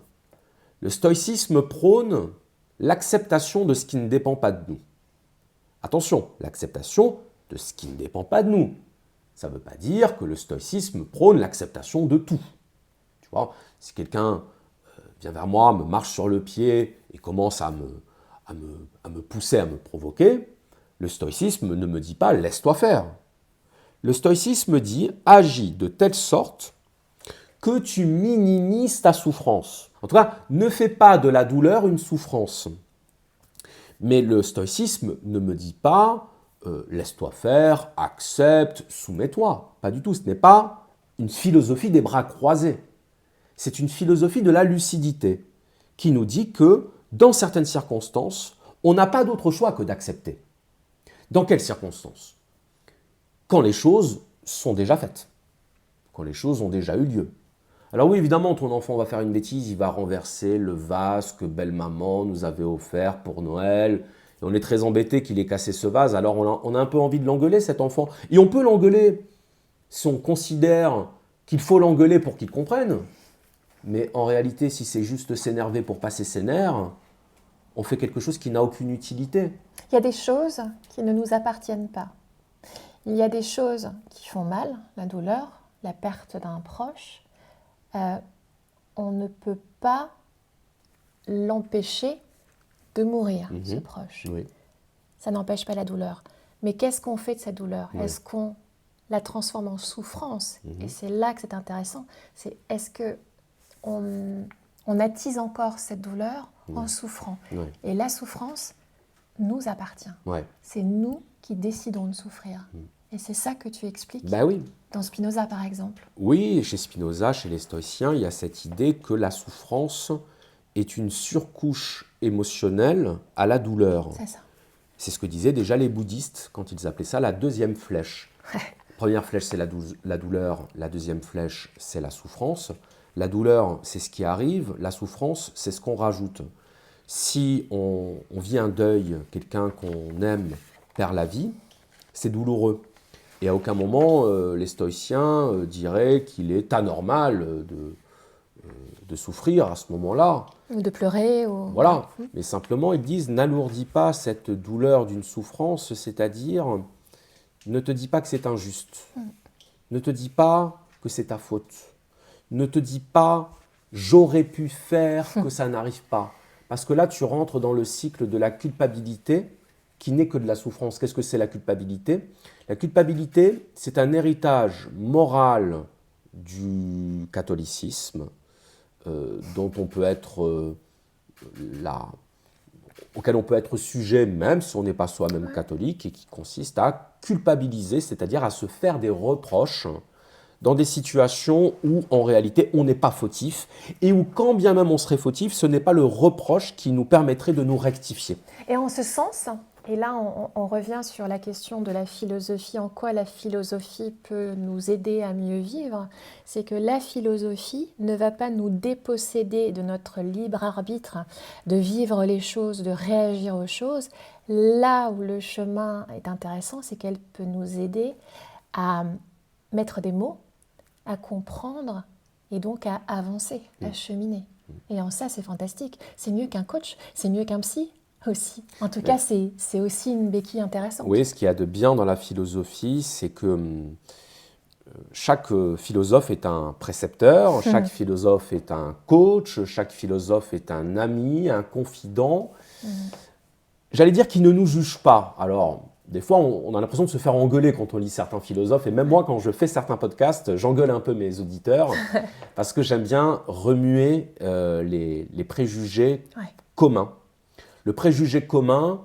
Le stoïcisme prône l'acceptation de ce qui ne dépend pas de nous. Attention, l'acceptation de ce qui ne dépend pas de nous. Ça ne veut pas dire que le stoïcisme prône l'acceptation de tout. Tu vois, si quelqu'un vient vers moi, me marche sur le pied et commence à me pousser, à me provoquer, le stoïcisme ne me dit pas « laisse-toi faire ». Le stoïcisme dit « agis de telle sorte que tu minimises ta souffrance ». En tout cas, ne fais pas de la douleur une souffrance. Mais le stoïcisme ne me dit pas laisse-toi faire, accepte, soumets-toi. Pas du tout, ce n'est pas une philosophie des bras croisés. C'est une philosophie de la lucidité qui nous dit que dans certaines circonstances, on n'a pas d'autre choix que d'accepter. Dans quelles circonstances ? Quand les choses sont déjà faites, quand les choses ont déjà eu lieu. Alors oui, évidemment, ton enfant va faire une bêtise, il va renverser le vase que belle-maman nous avait offert pour Noël. Et on est très embêté qu'il ait cassé ce vase, alors on a un peu envie de l'engueuler, cet enfant. Et on peut l'engueuler si on considère qu'il faut l'engueuler pour qu'il comprenne. Mais en réalité, si c'est juste s'énerver pour passer ses nerfs, on fait quelque chose qui n'a aucune utilité. Il y a des choses qui ne nous appartiennent pas. Il y a des choses qui font mal, la douleur, la perte d'un proche. On ne peut pas l'empêcher de mourir, ce proche. Oui. Ça n'empêche pas la douleur. Mais qu'est-ce qu'on fait de cette douleur ? Oui. Est-ce qu'on la transforme en souffrance ? Et c'est là que c'est intéressant. C'est est-ce qu'on attise encore cette douleur en souffrant ? Oui. Et la souffrance nous appartient. Ouais. C'est nous qui décidons de souffrir. Et c'est ça que tu expliques Ben oui. dans Spinoza, par exemple. Oui, chez Spinoza, chez les stoïciens, il y a cette idée que la souffrance est une surcouche émotionnelle à la douleur. C'est ça. C'est ce que disaient déjà les bouddhistes quand ils appelaient ça la deuxième flèche. Première flèche, c'est la douleur. La deuxième flèche, c'est la souffrance. La douleur, c'est ce qui arrive. La souffrance, c'est ce qu'on rajoute. Si on vit un deuil, quelqu'un qu'on aime perd la vie, c'est douloureux. Et à aucun moment, les stoïciens diraient qu'il est anormal de souffrir à ce moment-là. Ou de pleurer. Ou... Voilà. Mais simplement, ils disent, n'alourdis pas cette douleur d'une souffrance, c'est-à-dire, ne te dis pas que c'est injuste. Ne te dis pas que c'est ta faute. Ne te dis pas, j'aurais pu faire que ça n'arrive pas. Parce que là, tu rentres dans le cycle de la culpabilité, qui n'est que de la souffrance. Qu'est-ce que c'est la culpabilité ? La culpabilité, c'est un héritage moral du catholicisme, dont on peut être auquel on peut être sujet même si on n'est pas soi-même catholique, et qui consiste à culpabiliser, c'est-à-dire à se faire des reproches dans des situations où en réalité on n'est pas fautif, et où quand bien même on serait fautif, ce n'est pas le reproche qui nous permettrait de nous rectifier. Et en ce sens, et là on revient sur la question de la philosophie, en quoi la philosophie peut nous aider à mieux vivre, c'est que la philosophie ne va pas nous déposséder de notre libre arbitre, de vivre les choses, de réagir aux choses. Là où le chemin est intéressant, c'est qu'elle peut nous aider à mettre des mots, à comprendre et donc à avancer, à cheminer. Et en ça, c'est fantastique. C'est mieux qu'un coach, c'est mieux qu'un psy aussi. En tout cas, c'est aussi une béquille intéressante. Oui, ce qu'il y a de bien dans la philosophie, c'est que chaque philosophe est un précepteur, chaque philosophe est un coach, chaque philosophe est un ami, un confident. J'allais dire qu'il ne nous juge pas. Alors, des fois, on a l'impression de se faire engueuler quand on lit certains philosophes. Et même moi, quand je fais certains podcasts, j'engueule un peu mes auditeurs parce que j'aime bien remuer les préjugés communs. Le préjugé commun,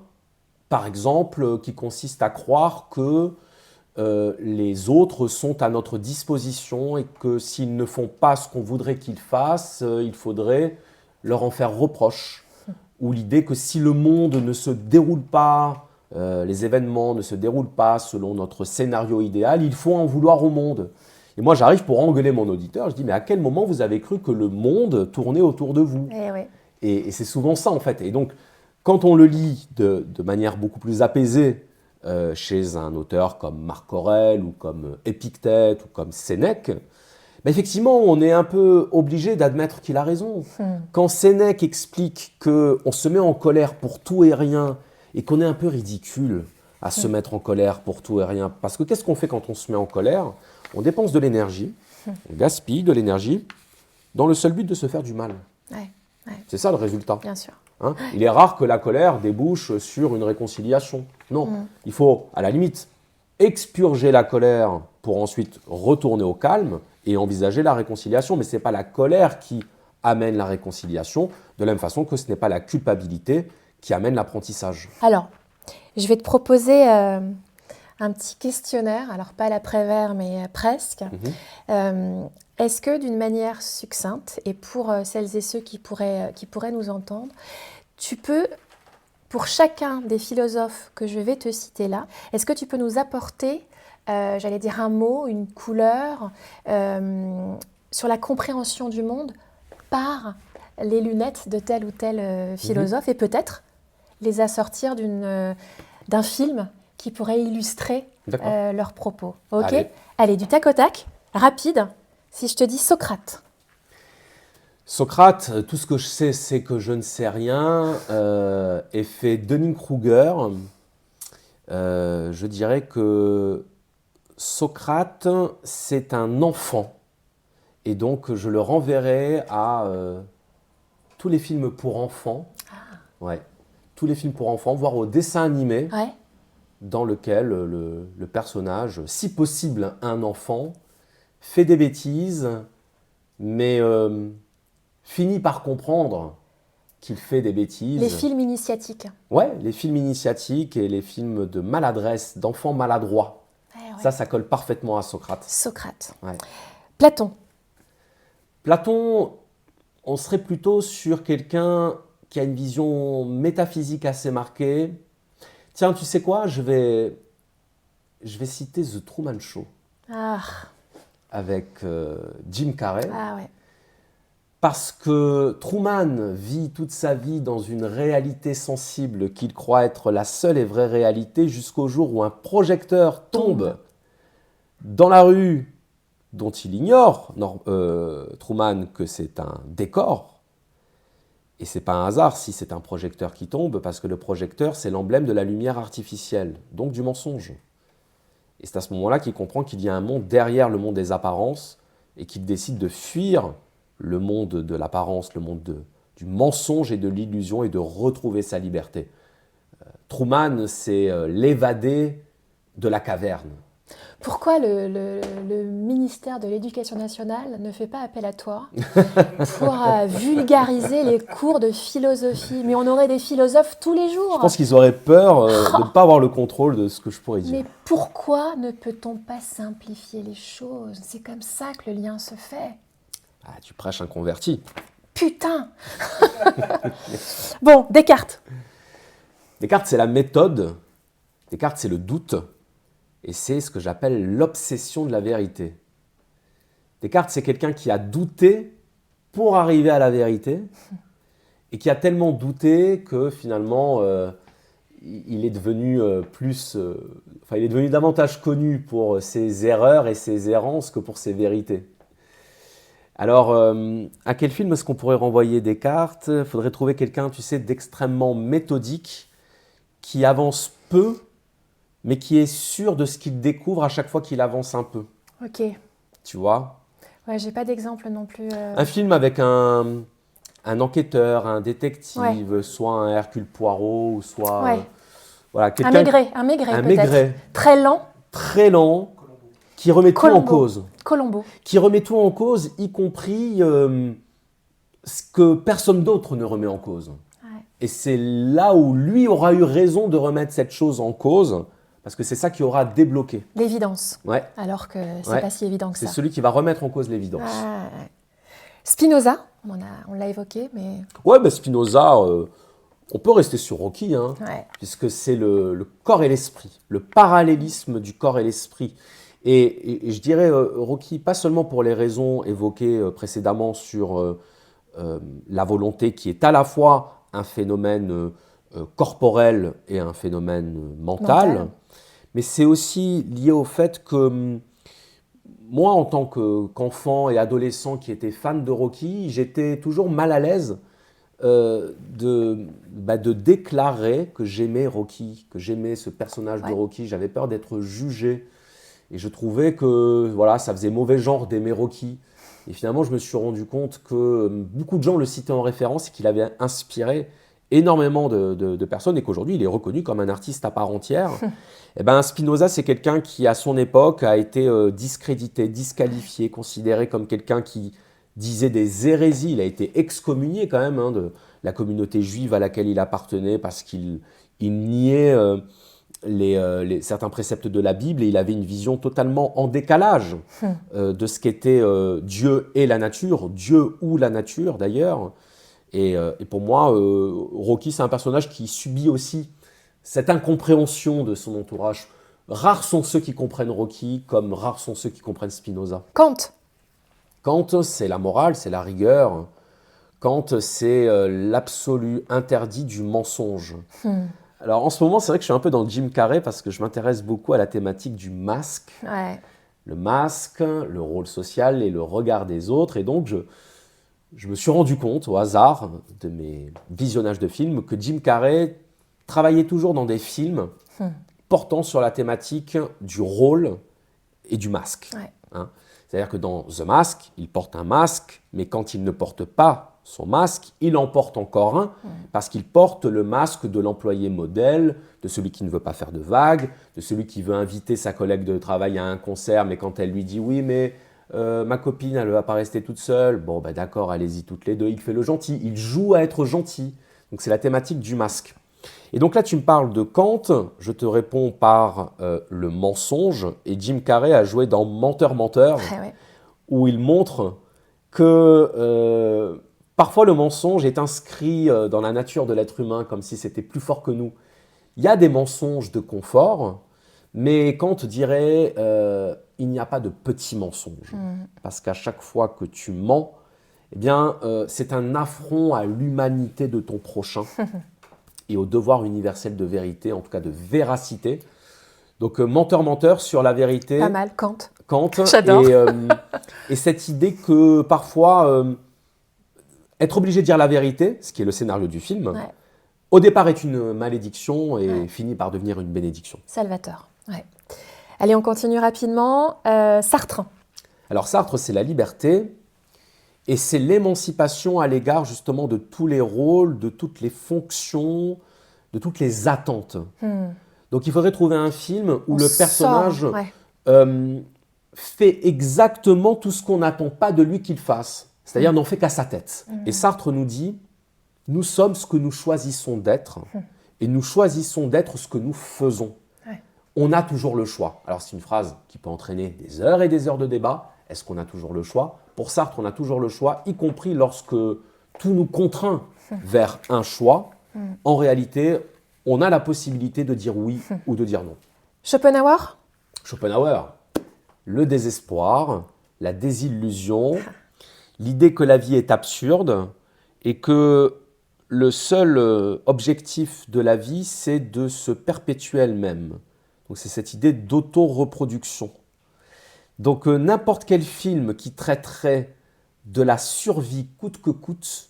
par exemple, qui consiste à croire que les autres sont à notre disposition et que s'ils ne font pas ce qu'on voudrait qu'ils fassent, il faudrait leur en faire reproche. Ou l'idée que si le monde ne se déroule pas, les événements ne se déroulent pas selon notre scénario idéal, il faut en vouloir au monde. Et moi, j'arrive pour engueuler mon auditeur, je dis, mais à quel moment vous avez cru que le monde tournait autour de vous ? Et c'est souvent ça, en fait. Et donc, quand on le lit de manière beaucoup plus apaisée chez un auteur comme Marc Aurèle, ou comme Épictète, ou comme Sénèque, ben effectivement, on est un peu obligé d'admettre qu'il a raison. Quand Sénèque explique qu'on se met en colère pour tout et rien, et qu'on est un peu ridicule à se mettre en colère pour tout et rien, parce que qu'est-ce qu'on fait quand on se met en colère ? On dépense de l'énergie, on gaspille de l'énergie, dans le seul but de se faire du mal. C'est ça le résultat. Bien sûr. Hein ? Il est rare que la colère débouche sur une réconciliation. Non, il faut, à la limite, expurger la colère pour ensuite retourner au calme et envisager la réconciliation. Mais ce n'est pas la colère qui amène la réconciliation, de la même façon que ce n'est pas la culpabilité qui amène l'apprentissage. Alors, je vais te proposer un petit questionnaire, alors pas la Prévert, mais presque. Est-ce que d'une manière succincte, et pour celles et ceux qui pourraient nous entendre, tu peux, pour chacun des philosophes que je vais te citer là, est-ce que tu peux nous apporter, j'allais dire un mot, une couleur, sur la compréhension du monde par les lunettes de tel ou tel philosophe, et peut-être les assortir d'un film qui pourrait illustrer leurs propos. Ok ? Allez, du tac au tac, rapide. Si je te dis Socrate. Socrate, tout ce que je sais, c'est que je ne sais rien. Effet Dunning-Kruger, je dirais que Socrate, c'est un enfant. Et donc, je le renverrai à tous les films pour enfants. Tous les films pour enfants, voire au dessin animé, dans lequel le personnage, si possible un enfant, fait des bêtises, mais finit par comprendre qu'il fait des bêtises. Les films initiatiques. Ouais, les films initiatiques et les films de maladresse, d'enfants maladroits. Ouais. Ça colle parfaitement à Socrate. Socrate. Ouais. Platon. Platon, on serait plutôt sur quelqu'un qui a une vision métaphysique assez marquée. Tiens, tu sais quoi, je vais citer The Truman Show Ah, avec Jim Carrey. ah ouais. Parce que Truman vit toute sa vie dans une réalité sensible qu'il croit être la seule et vraie réalité jusqu'au jour où un projecteur tombe dans la rue dont il ignore, Truman, que c'est un décor. Et c'est pas un hasard si c'est un projecteur qui tombe, parce que le projecteur, c'est l'emblème de la lumière artificielle, donc du mensonge. Et c'est à ce moment-là qu'il comprend qu'il y a un monde derrière le monde des apparences et qu'il décide de fuir le monde de l'apparence, le monde du mensonge et de l'illusion et de retrouver sa liberté. Truman, c'est l'évadé de la caverne. Pourquoi le ministère de l'Éducation nationale ne fait pas appel à toi pour vulgariser les cours de philosophie? Mais on aurait des philosophes tous les jours. Je pense qu'ils auraient peur de ne pas avoir le contrôle de ce que je pourrais dire. Mais pourquoi ne peut-on pas simplifier les choses? C'est comme ça que le lien se fait. Ah, tu prêches un converti. Putain. Bon, Descartes. Descartes, c'est la méthode. Descartes, c'est le doute. Et c'est ce que j'appelle l'obsession de la vérité. Descartes, c'est quelqu'un qui a douté pour arriver à la vérité et qui a tellement douté que finalement, il est devenu il est devenu davantage connu pour ses erreurs et ses errances que pour ses vérités. Alors, à quel film est-ce qu'on pourrait renvoyer Descartes? Il faudrait trouver quelqu'un, tu sais, d'extrêmement méthodique, qui avance peu, mais qui est sûr de ce qu'il découvre à chaque fois qu'il avance un peu. Ok. Tu vois? Ouais, j'ai pas d'exemple non plus. Un film avec un enquêteur, un détective, soit un Hercule Poirot, ou soit... voilà, un Maigret peut-être. Très lent. Très lent, qui remet tout en cause. Colombo. Qui remet tout en cause, y compris ce que personne d'autre ne remet en cause. Ouais. Et c'est là où lui aura eu raison de remettre cette chose en cause, parce que c'est ça qui aura débloqué. L'évidence. Ouais. Alors que c'est pas si évident que ça. C'est celui qui va remettre en cause l'évidence. Ah, ouais. Spinoza, on l'a évoqué, mais... Ouais, mais Spinoza, on peut rester sur Rocky, hein, Ouais. puisque c'est le corps et l'esprit, le parallélisme du corps et l'esprit. Et je dirais Rocky, pas seulement pour les raisons évoquées précédemment sur la volonté qui est à la fois un phénomène corporel et un phénomène mental. Mais c'est aussi lié au fait que moi, en tant qu'enfant et adolescent qui était fan de Rocky, j'étais toujours mal à l'aise de déclarer que j'aimais Rocky, que j'aimais ce personnage de Rocky. J'avais peur d'être jugé. Et je trouvais que voilà, ça faisait mauvais genre d'aimer Rocky. Et finalement, je me suis rendu compte que beaucoup de gens le citaient en référence et qu'il avait inspiré énormément de personnes et qu'aujourd'hui, il est reconnu comme un artiste à part entière. Et ben, Spinoza, c'est quelqu'un qui, à son époque, a été discrédité, disqualifié, considéré comme quelqu'un qui disait des hérésies. Il a été excommunié quand même de la communauté juive à laquelle il appartenait parce qu'il niait certains préceptes de la Bible et il avait une vision totalement en décalage de ce qu'était Dieu et la nature, Dieu ou la nature d'ailleurs. Et pour moi, Rocky, c'est un personnage qui subit aussi cette incompréhension de son entourage. Rares sont ceux qui comprennent Rocky, comme rares sont ceux qui comprennent Spinoza. Kant. Kant, c'est la morale, c'est la rigueur. Kant, c'est l'absolu interdit du mensonge. Alors en ce moment, c'est vrai que je suis un peu dans Jim Carrey parce que je m'intéresse beaucoup à la thématique du masque. Ouais. Le masque, le rôle social et le regard des autres. Et donc, je me suis rendu compte, au hasard de mes visionnages de films, que Jim Carrey travaillait toujours dans des films portant sur la thématique du rôle et du masque. Ouais. Hein. C'est-à-dire que dans The Mask, il porte un masque, mais quand il ne porte pas son masque, il en porte encore un, parce qu'il porte le masque de l'employé modèle, de celui qui ne veut pas faire de vagues, de celui qui veut inviter sa collègue de travail à un concert, mais quand elle lui dit « oui, mais Ma copine, elle ne va pas rester toute seule. Bon, bah, d'accord, allez-y toutes les deux. Il fait le gentil, il joue à être gentil. Donc c'est la thématique du masque. Et donc là, tu me parles de Kant, je te réponds par le mensonge. Et Jim Carrey a joué dans Menteur, Menteur, Ouais. où il montre que parfois le mensonge est inscrit dans la nature de l'être humain, comme si c'était plus fort que nous. Il y a des mensonges de confort, mais Kant dirait il n'y a pas de petits mensonges. Parce qu'à chaque fois que tu mens, eh bien, c'est un affront à l'humanité de ton prochain et au devoir universel de vérité, en tout cas de véracité. Donc, menteur sur la vérité. Pas mal, Kant. Kant. J'adore. Et cette idée que parfois, être obligé de dire la vérité, ce qui est le scénario du film, Ouais. au départ est une malédiction et Ouais. finit par devenir une bénédiction. Salvatore. Ouais. Allez, on continue rapidement. Sartre. Alors Sartre, c'est la liberté et c'est l'émancipation à l'égard justement de tous les rôles, de toutes les fonctions, de toutes les attentes. Donc il faudrait trouver un film où On le sort, personnage ouais. fait exactement tout ce qu'on n'attend pas de lui qu'il fasse. C'est-à-dire n'en fait qu'à sa tête. Et Sartre nous dit, nous sommes ce que nous choisissons d'être et nous choisissons d'être ce que nous faisons. Ouais. On a toujours le choix. Alors c'est une phrase qui peut entraîner des heures et des heures de débat. Est-ce qu'on a toujours le choix? Pour Sartre, on a toujours le choix, y compris lorsque tout nous contraint vers un choix. En réalité, on a la possibilité de dire oui ou de dire non. Schopenhauer. Schopenhauer, le désespoir, la désillusion, l'idée que la vie est absurde et que le seul objectif de la vie, c'est de se perpétuer elle-même. Donc c'est cette idée d'auto-reproduction. Donc n'importe quel film qui traiterait de la survie coûte que coûte,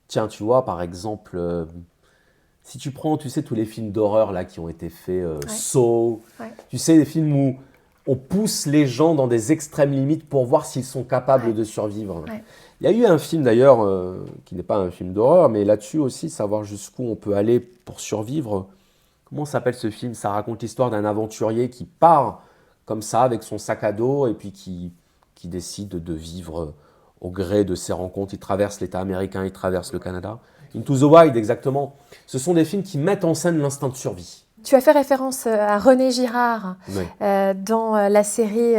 tiens, tu vois, par exemple, si tu prends, tu sais, tous les films d'horreur là qui ont été faits, Saw, Ouais. tu sais, les films où on pousse les gens dans des extrêmes limites pour voir s'ils sont capables de survivre. Ouais. Il y a eu un film d'ailleurs, qui n'est pas un film d'horreur, mais là-dessus aussi, savoir jusqu'où on peut aller pour survivre. Comment s'appelle ce film? Ça raconte l'histoire d'un aventurier qui part comme ça avec son sac à dos et puis qui décide de vivre au gré de ses rencontres. Il traverse l'État américain, il traverse le Canada. Into the Wild, exactement. Ce sont des films qui mettent en scène l'instinct de survie. Tu as fait référence à René Girard Oui. dans la série,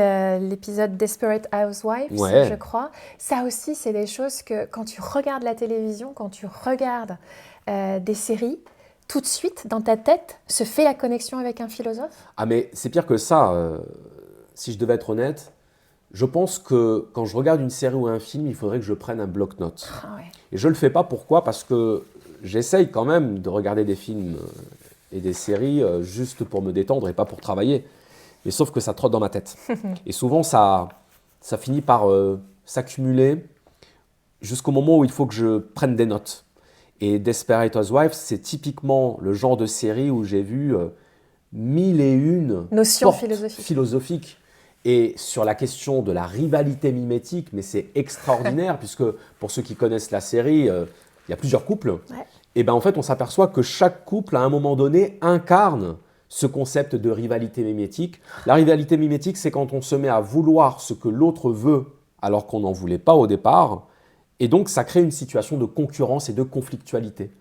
l'épisode Desperate Housewives, Ouais. je crois. Ça aussi, c'est des choses que quand tu regardes la télévision, quand tu regardes des séries, tout de suite, dans ta tête, se fait la connexion avec un philosophe. Ah mais c'est pire que ça, si je devais être honnête, je pense que quand je regarde une série ou un film, il faudrait que je prenne un bloc-notes. Ah ouais. Et je ne le fais pas, pourquoi? Parce que j'essaye quand même de regarder des films et des séries juste pour me détendre et pas pour travailler. Mais sauf que ça trotte dans ma tête. Et souvent, ça finit par s'accumuler jusqu'au moment où il faut que je prenne des notes. Et Desperate Housewives, c'est typiquement le genre de série où j'ai vu 1001 Notions portes philosophiques. philosophiques. Et sur la question de la rivalité mimétique, mais c'est extraordinaire, puisque pour ceux qui connaissent la série, il y a plusieurs couples. Ouais. Et bien en fait, on s'aperçoit que chaque couple, à un moment donné, incarne ce concept de rivalité mimétique. La rivalité mimétique, c'est quand on se met à vouloir ce que l'autre veut, alors qu'on n'en voulait pas au départ. Et donc, ça crée une situation de concurrence et de conflictualité.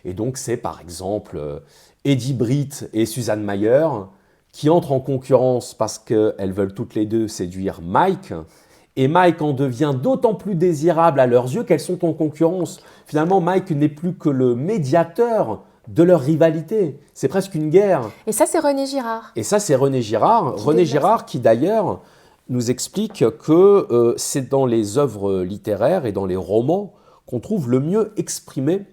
Et donc, c'est par exemple Eddie Britt et Suzanne Mayer qui entrent en concurrence parce qu'elles veulent toutes les deux séduire Mike. Et Mike en devient d'autant plus désirable à leurs yeux qu'elles sont en concurrence. Finalement, Mike n'est plus que le médiateur de leur rivalité. C'est presque une guerre. Et ça, c'est René Girard. Et ça, c'est René Girard. Qui René développe Girard qui, d'ailleurs, nous explique que c'est dans les œuvres littéraires et dans les romans qu'on trouve le mieux exprimé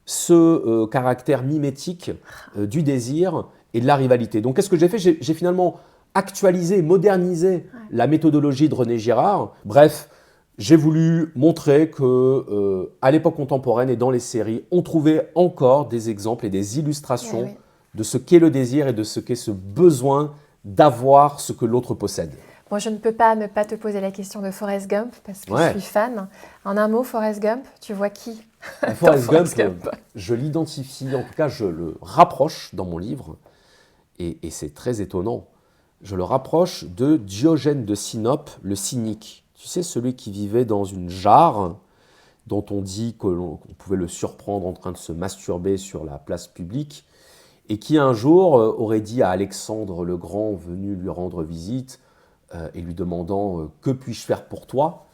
ce caractère mimétique du désir et de la rivalité. Donc, qu'est-ce que j'ai fait? J'ai finalement actualisé, modernisé la méthodologie de René Girard. Bref, j'ai voulu montrer que à l'époque contemporaine et dans les séries, on trouvait encore des exemples et des illustrations Eh oui. de ce qu'est le désir et de ce qu'est ce besoin d'avoir ce que l'autre possède. Moi, je ne peux pas ne pas te poser la question de Forrest Gump parce que Ouais. je suis fan. En un mot, Forrest Gump, tu vois qui? Forrest Forrest Gump, Gump. je l'identifie, en tout cas je le rapproche dans mon livre, et c'est très étonnant. je le rapproche de Diogène de Sinope, le cynique. Tu sais, celui qui vivait dans une jarre, dont on dit qu'on pouvait le surprendre en train de se masturber sur la place publique, et qui un jour aurait dit à Alexandre le Grand, venu lui rendre visite, et lui demandant « Que puis-je faire pour toi ?»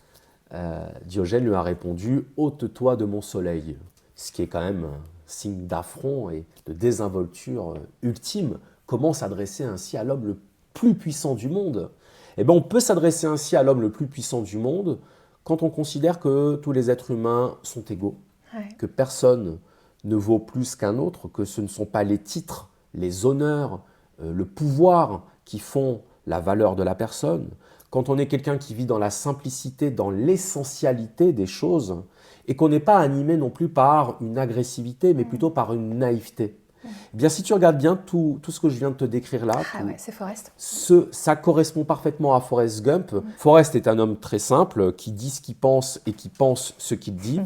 Diogène lui a répondu « Ôte-toi de mon soleil », ce qui est quand même un signe d'affront et de désinvolture ultime. Comment s'adresser ainsi à l'homme le plus puissant du monde? Eh bien, on peut s'adresser ainsi à l'homme le plus puissant du monde quand on considère que tous les êtres humains sont égaux, que personne ne vaut plus qu'un autre, que ce ne sont pas les titres, les honneurs, le pouvoir qui font la valeur de la personne. Quand on est quelqu'un qui vit dans la simplicité, dans l'essentialité des choses, et qu'on n'est pas animé non plus par une agressivité, mais plutôt par une naïveté. Eh bien, si tu regardes bien tout ce que je viens de te décrire là, c'est Forrest. Ça correspond parfaitement à Forrest Gump. Forrest est un homme très simple, qui dit ce qu'il pense et qui pense ce qu'il dit.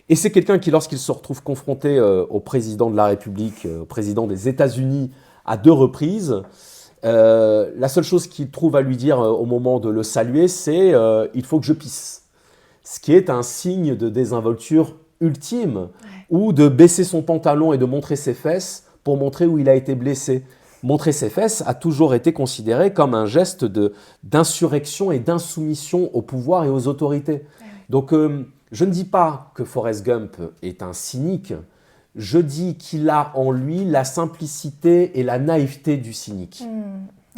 Et c'est quelqu'un qui, lorsqu'il se retrouve confronté au président de la République, au président des États-Unis à 2 reprises, la seule chose qu'il trouve à lui dire au moment de le saluer, c'est « il faut que je pisse ». Ce qui est un signe de désinvolture ultime, ou de baisser son pantalon et de montrer ses fesses pour montrer où il a été blessé. Montrer ses fesses a toujours été considéré comme un geste d'insurrection et d'insoumission au pouvoir et aux autorités. Donc, je ne dis pas que Forrest Gump est un cynique, je dis qu'il a en lui la simplicité et la naïveté du cynique.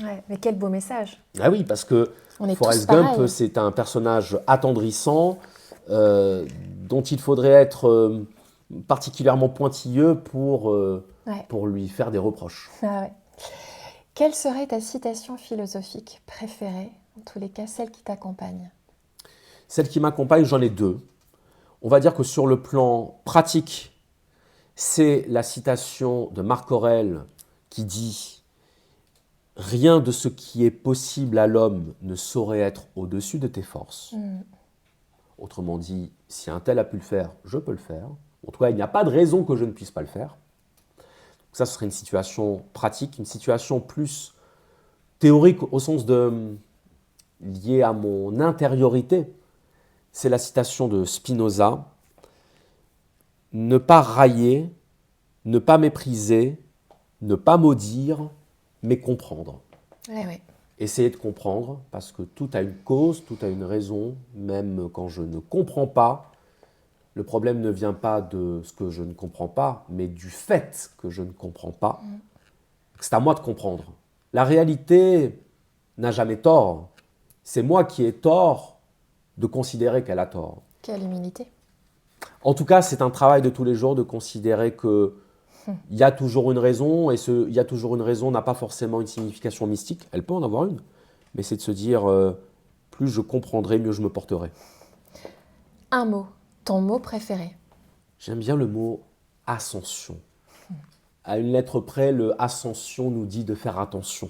Mais quel beau message. Ah oui, parce que Forrest Gump, c'est un personnage attendrissant, dont il faudrait être particulièrement pointilleux pour lui faire des reproches. Quelle serait ta citation philosophique préférée, en tous les cas celle qui t'accompagne? Celle qui m'accompagne, j'en ai 2. On va dire que sur le plan pratique, c'est la citation de Marc Aurèle qui dit « Rien de ce qui est possible à l'homme ne saurait être au-dessus de tes forces. » Autrement dit, si un tel a pu le faire, je peux le faire. En tout cas, il n'y a pas de raison que je ne puisse pas le faire. Donc ça, ce serait une situation pratique, une situation plus théorique au sens de liée à mon intériorité. C'est la citation de Spinoza. « Ne pas railler, ne pas mépriser, ne pas maudire, mais comprendre. » Essayer de comprendre, parce que tout a une cause, tout a une raison, même quand je ne comprends pas. Le problème ne vient pas de ce que je ne comprends pas, mais du fait que je ne comprends pas. C'est à moi de comprendre. La réalité n'a jamais tort. C'est moi qui ai tort de considérer qu'elle a tort. Quelle humilité. En tout cas, c'est un travail de tous les jours de considérer qu'il y a toujours une raison, et il y a toujours une raison n'a pas forcément une signification mystique. Elle peut en avoir une, mais c'est de se dire plus je comprendrai, mieux je me porterai. Un mot, ton mot préféré? J'aime bien le mot ascension. À une lettre près, le ascension nous dit de faire attention.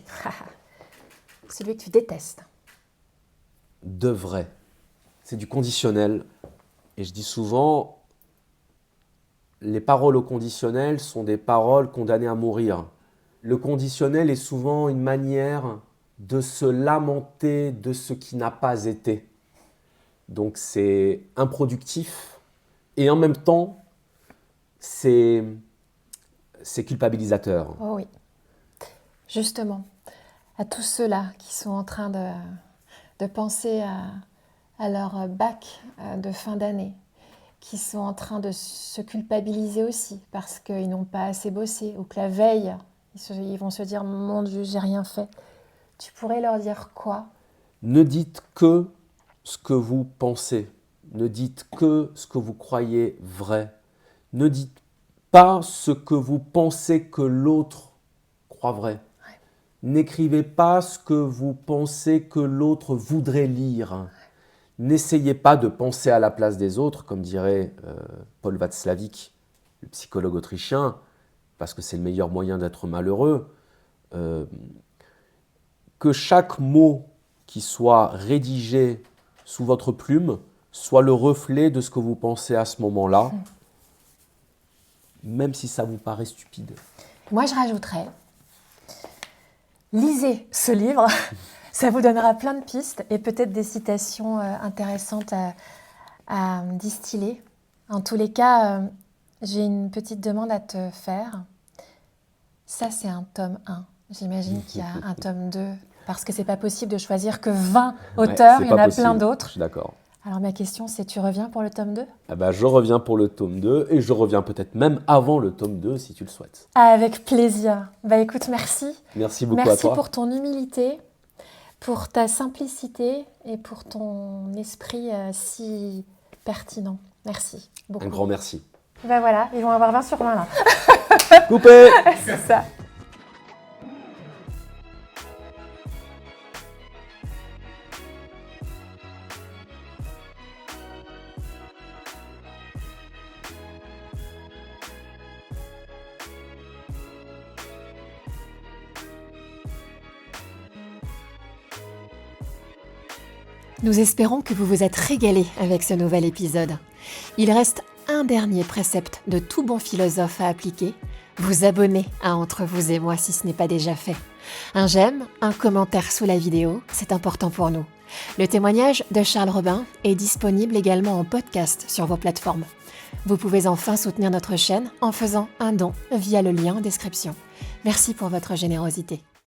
Celui que tu détestes? Devrait. C'est du conditionnel. Et je dis souvent, les paroles au conditionnel sont des paroles condamnées à mourir. Le conditionnel est souvent une manière de se lamenter de ce qui n'a pas été. Donc c'est improductif et en même temps, c'est culpabilisateur. Oh oui. Justement, à tous ceux-là qui sont en train de penser à leur bac de fin d'année, qui sont en train de se culpabiliser aussi parce qu'ils n'ont pas assez bossé ou que la veille, ils vont se dire « Mon Dieu, j'ai rien fait ». Tu pourrais leur dire quoi? Ne dites que ce que vous pensez. Ne dites que ce que vous croyez vrai. Ne dites pas ce que vous pensez que l'autre croit vrai. N'écrivez pas ce que vous pensez que l'autre voudrait lire. N'essayez pas de penser à la place des autres, comme dirait Paul Václavic, le psychologue autrichien, parce que c'est le meilleur moyen d'être malheureux. Que chaque mot qui soit rédigé sous votre plume soit le reflet de ce que vous pensez à ce moment-là, même si ça vous paraît stupide. Moi, je rajouterais, lisez ce livre. Ça vous donnera plein de pistes et peut-être des citations intéressantes à distiller. En tous les cas, j'ai une petite demande à te faire. Ça, c'est un tome 1. J'imagine qu'il y a un tome 2, parce que c'est pas possible de choisir que 20 auteurs, il y en a plein d'autres. Je suis d'accord. Alors ma question, c'est tu reviens pour le tome 2 ? Je reviens pour le tome 2 et je reviens peut-être même avant le tome 2 si tu le souhaites. Avec plaisir. Écoute, merci. Merci beaucoup à toi. Merci pour ton humilité, pour ta simplicité et pour ton esprit si pertinent. Merci beaucoup. Un grand merci. Voilà, ils vont avoir 20 sur 20 là. Coupé. C'est ça. Nous espérons que vous vous êtes régalés avec ce nouvel épisode. Il reste un dernier précepte de tout bon philosophe à appliquer. Vous abonner à Entre vous et moi si ce n'est pas déjà fait. Un j'aime, un commentaire sous la vidéo, c'est important pour nous. Le témoignage de Charles Robin est disponible également en podcast sur vos plateformes. Vous pouvez enfin soutenir notre chaîne en faisant un don via le lien en description. Merci pour votre générosité.